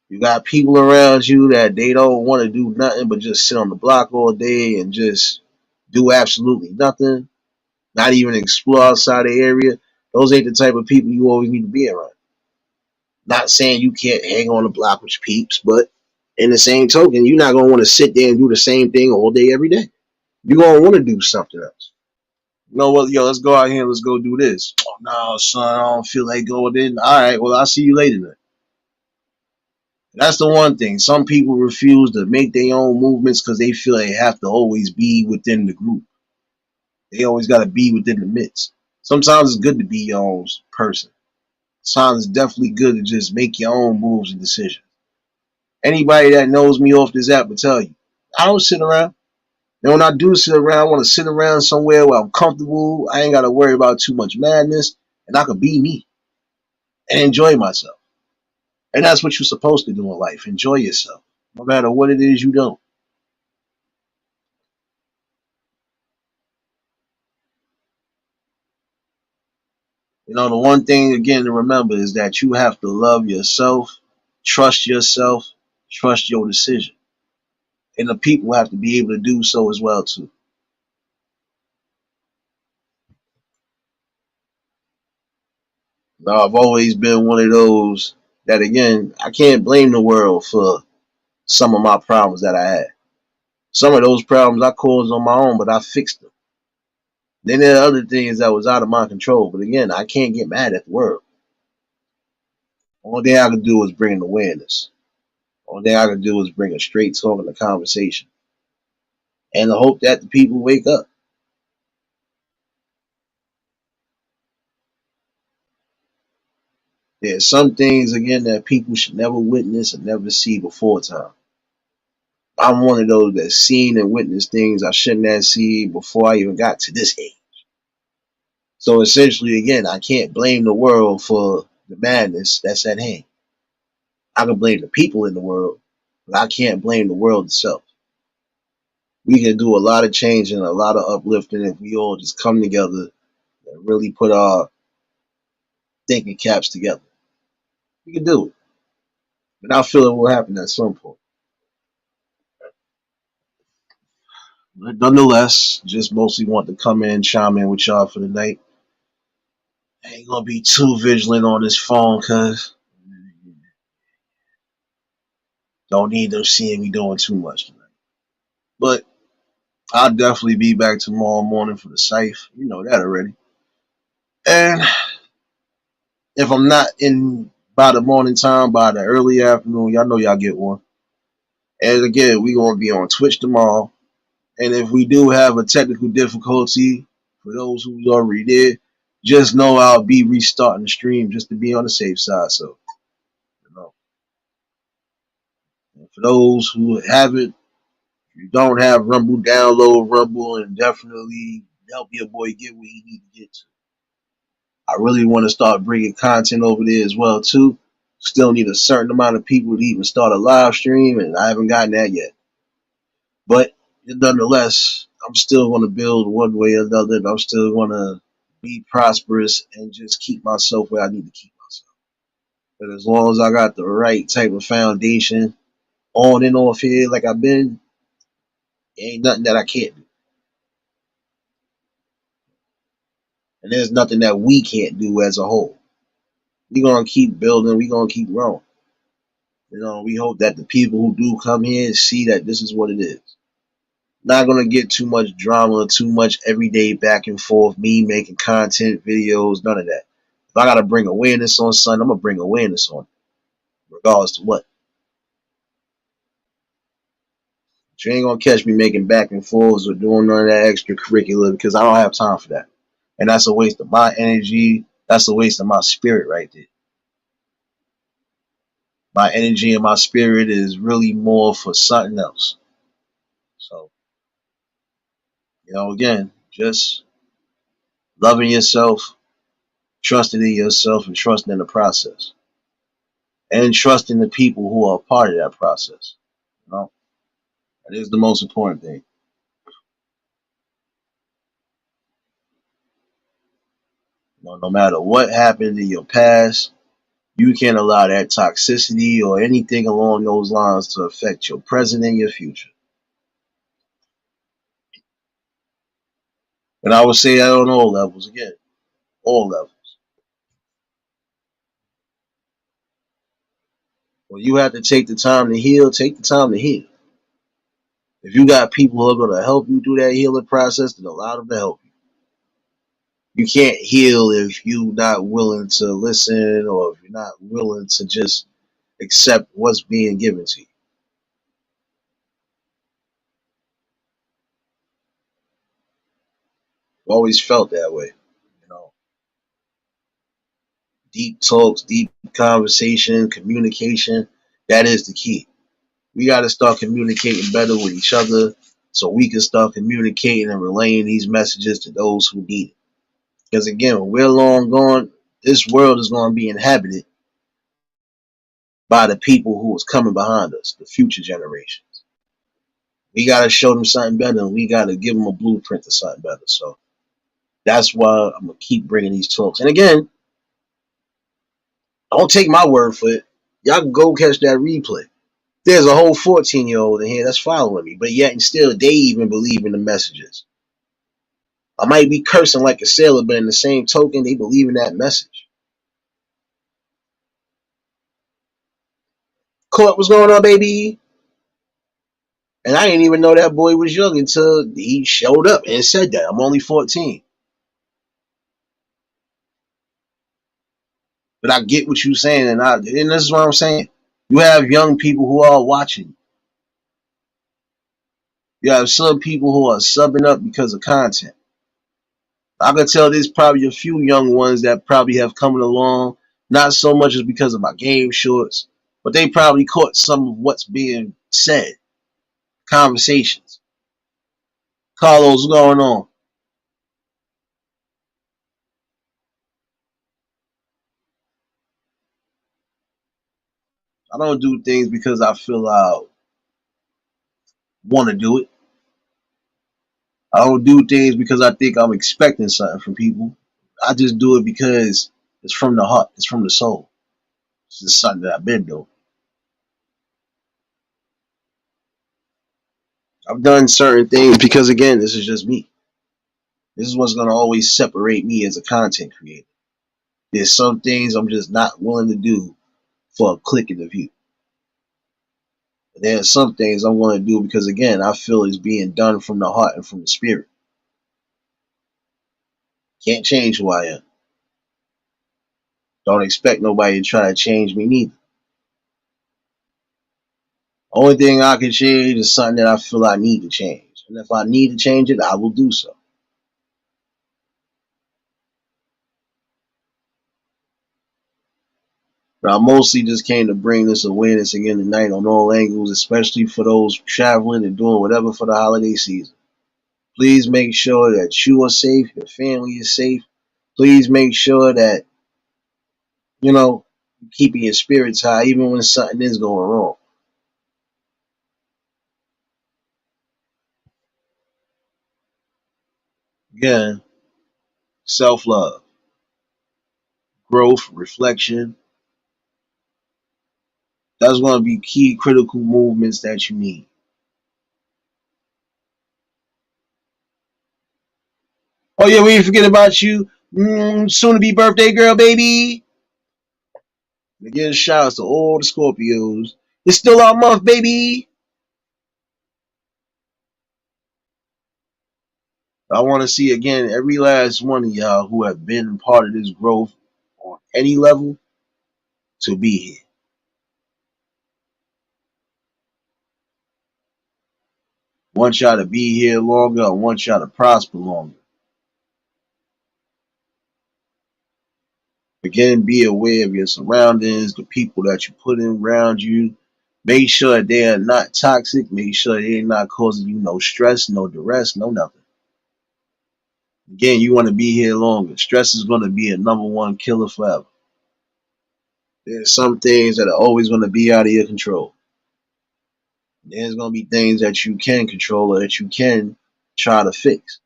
You got people around you that they don't want to do nothing but just sit on the block all day and just do absolutely nothing, not even explore outside the area. Those ain't the type of people you always need to be around. Not saying you can't hang on the block with your peeps, but in the same token, you're not gonna want to sit there and do the same thing all day every day. You're gonna want to do something else. You know what, yo, let's go out here and let's go do this. Oh no, son, I don't feel like going in. All right, well, I'll see you later then. That's the one thing. Some people refuse to make their own movements because they feel they have to always be within the group. They always got to be within the midst. Sometimes it's good to be your own person. Sometimes it's definitely good to just make your own moves and decisions. Anybody that knows me off this app will tell you, I don't sit around. And when I do sit around, I want to sit around somewhere where I'm comfortable. I ain't got to worry about too much madness, and I can be me and enjoy myself. And that's what you're supposed to do in life. Enjoy yourself, no matter what it is you don't. You know, the one thing again to remember is that you have to love yourself, trust your decision. and the people have to be able to do so as well too. Now, I've always been one of those that, again, I can't blame the world for some of my problems that I had. Some of those problems I caused on my own, but I fixed them. Then there are other things that was out of my control. But again, I can't get mad at the world. Only thing I can do is bring an awareness. Only thing I can do is bring a straight talk in the conversation. And I hope that the people wake up. There's some things, again, that people should never witness and never see before time. I'm one of those that seen and witnessed things I shouldn't have seen before I even got to this age. So essentially, again, I can't blame the world for the madness that's at hand. I can blame the people in the world, but I can't blame the world itself. We can do a lot of change and a lot of uplifting if we all just come together and really put our thinking caps together. We can do it. And I feel it will happen at some point. But nonetheless, just mostly want to come in, chime in with y'all for the night. I ain't gonna be too vigilant on this phone because don't need them seeing me doing too much tonight. But I'll definitely be back tomorrow morning for the safe. You know that already. And if I'm not in by the morning time, by the early afternoon, y'all know y'all get one. And again, we gonna be on Twitch tomorrow. And if we do have a technical difficulty, for those who already did, just know I'll be restarting the stream just to be on the safe side. So, you know, and for those who haven't, if you don't have Rumble, download Rumble and definitely help your boy get where he need to get to. I really want to start bringing content over there as well too. Still need a certain amount of people to even start a live stream, and I haven't gotten that yet. But nonetheless, I'm still going to build one way or another. And I'm still going to be prosperous and just keep myself where I need to keep myself. But as long as I got the right type of foundation on and off here, like I've been, ain't nothing that I can't do. And there's nothing that we can't do as a whole. We're going to keep building. We're going to keep growing. You know, we hope that the people who do come here see that this is what it is. Not gonna get too much drama, too much everyday back and forth, me making content, videos, none of that. If I gotta bring awareness on something, I'm gonna bring awareness on it, regardless to what. But you ain't gonna catch me making back and forths or doing none of that extracurricular because I don't have time for that. And that's a waste of my energy. That's a waste of my spirit right there. My energy and my spirit is really more for something else. So, you know, again, just loving yourself, trusting in yourself, and trusting in the process. And trusting the people who are part of that process. You know, that is the most important thing. You know, no matter what happened in your past, you can't allow that toxicity or anything along those lines to affect your present and your future. And I would say that on all levels again, all levels. When you have to take the time to heal, take the time to heal. If you got people who are going to help you through that healing process, then allow them to help you. You can't heal if you're not willing to listen or if you're not willing to just accept what's being given to you. I've always felt that way. You know, deep talks, deep conversation, communication, that is the key. We got to start communicating better with each other so we can start communicating and relaying these messages to those who need it. Because again, when we're long gone, this world is going to be inhabited by the people who is coming behind us, the future generations. We got to show them something better, and we got to give them a blueprint to something better. So that's why I'm going to keep bringing these talks. And again, don't take my word for it. Y'all can go catch that replay. There's a whole 14-year-old in here that's following me, but yet and still they even believe in the messages. I might be cursing like a sailor, but in the same token, they believe in that message. Court, what's going on, baby? And I didn't even know that boy was young until he showed up and said that. I'm only 14. But I get what you're saying, and this is what I'm saying. You have young people who are watching. You have some people who are subbing up because of content. I can tell there's probably a few young ones that probably have coming along, not so much as because of my game shorts, but they probably caught some of what's being said. Conversations. Carlos, what's going on? I don't do things because I feel I want to do it. I don't do things because I think I'm expecting something from people. I just do it because it's from the heart. It's from the soul. It's just something that I've been doing. I've done certain things because, again, this is just me. This is what's going to always separate me as a content creator. There's some things I'm just not willing to do for a click in the view. There's some things I'm willing to do because, again, I feel it's being done from the heart and from the spirit. Can't change who I am. Don't expect nobody to try to change me neither. Only thing I can change is something that I feel I need to change. And if I need to change it, I will do so. But I mostly just came to bring this awareness again tonight on all angles, especially for those traveling and doing whatever for the holiday season. Please make sure that you are safe, your family is safe. Please make sure that, you know, keeping your spirits high even when something is going wrong. Again, self-love, growth, reflection. That's going to be key critical movements that you need. Oh yeah, we didn't forget about you. Soon to be birthday girl, baby. Again, shout outs to all the Scorpios. It's still our month, baby. I want to see again every last one of y'all who have been part of this growth on any level to be here. Want y'all to be here longer. I want y'all to prosper longer. Again, be aware of your surroundings, the people that you put in around you. Make sure they are not toxic. Make sure they're not causing you no stress, no duress, no nothing. Again, you want to be here longer. Stress is going to be a number one killer forever. There's some things that are always going to be out of your control. There's going to be things that you can control or that you can try to fix.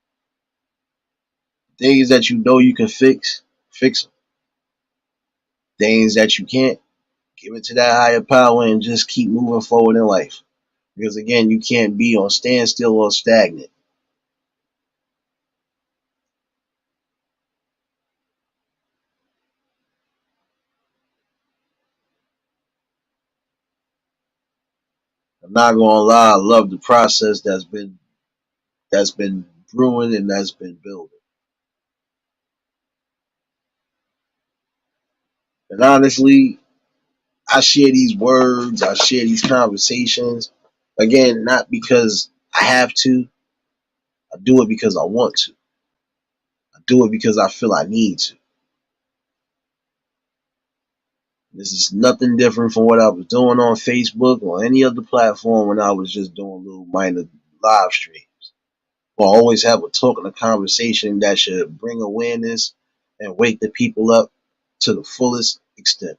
Things that you know you can fix, fix them. Things that you can't, give it to that higher power and just keep moving forward in life. Because again, you can't be on standstill or stagnant. I'm not gonna lie, I love the process that's been brewing and that's been building. And honestly, I share these words, I share these conversations. Again, not because I have to, I do it because I want to. I do it because I feel I need to. This is nothing different from what I was doing on Facebook or any other platform when I was just doing little minor live streams. Or always have a talk and a conversation that should bring awareness and wake the people up to the fullest extent.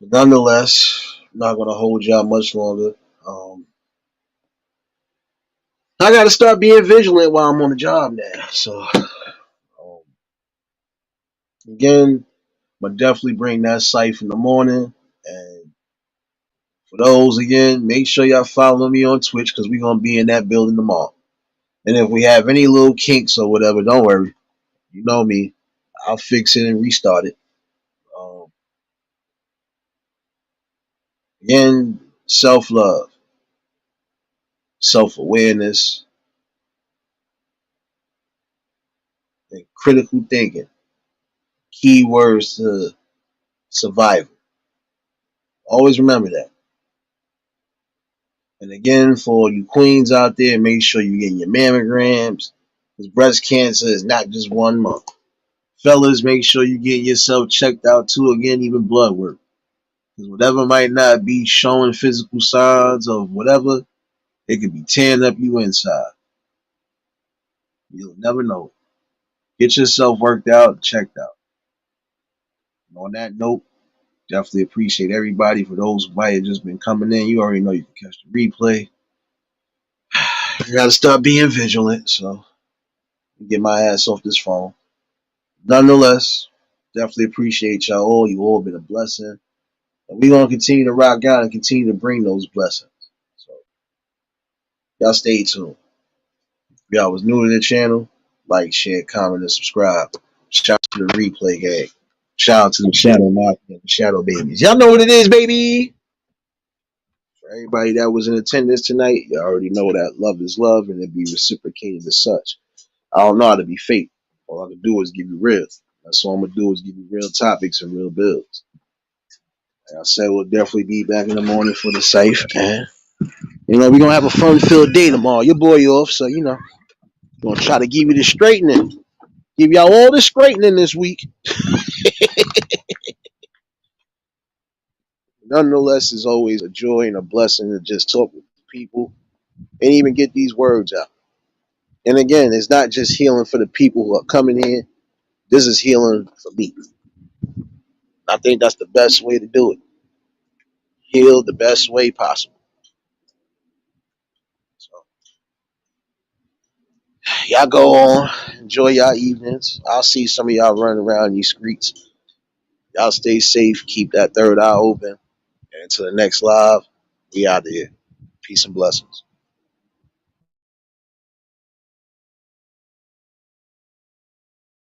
But nonetheless, I'm not going to hold y'all much longer. Um, I got to start being vigilant while I'm on the job now. So, again, But definitely bring that scythe in the morning. And for those again, make sure y'all follow me on Twitch because we're gonna be in that building tomorrow. And if we have any little kinks or whatever, don't worry. You know me. I'll fix it and restart it. Um, Again, self love, self awareness, and critical thinking. Key words to survival. Always remember that. And again, for you queens out there, make sure you get your mammograms. Because breast cancer is not just 1 month. Fellas, make sure you get yourself checked out too. Again, even blood work. Because whatever might not be showing physical signs of whatever, it could be tearing up you inside. You'll never know. Get yourself worked out, checked out. And on that note, definitely appreciate everybody. For those who might have just been coming in, you already know you can catch the replay. I gotta start being vigilant, so get my ass off this phone. Nonetheless, definitely appreciate y'all all. You all been a blessing. And we're gonna continue to rock out and continue to bring those blessings. So y'all stay tuned. If y'all was new to the channel, like, share, comment, and subscribe. Shout out to the replay gang. Shout out to the Shadow Mafia and the Shadow Babies. Y'all know what it is, baby. For everybody that was in attendance tonight, you already know that love is love and it be reciprocated as such. I don't know how to be fake. All I can do is give you real. That's all I'm gonna do is give you real topics and real builds. Like I said, we'll definitely be back in the morning for the safe. And we're gonna have a fun-filled day tomorrow. Your boy off, so we're gonna try to give you the straightening. Give y'all all the straightening this week. Nonetheless, it's always a joy and a blessing to just talk with people and even get these words out. And again, it's not just healing for the people who are coming in. This is healing for me. I think that's the best way to do it. Heal the best way possible. So y'all go on, enjoy y'all evenings. I'll see some of y'all running around these streets. Y'all stay safe, keep that third eye open. And until the next live, we out of here. Peace and blessings.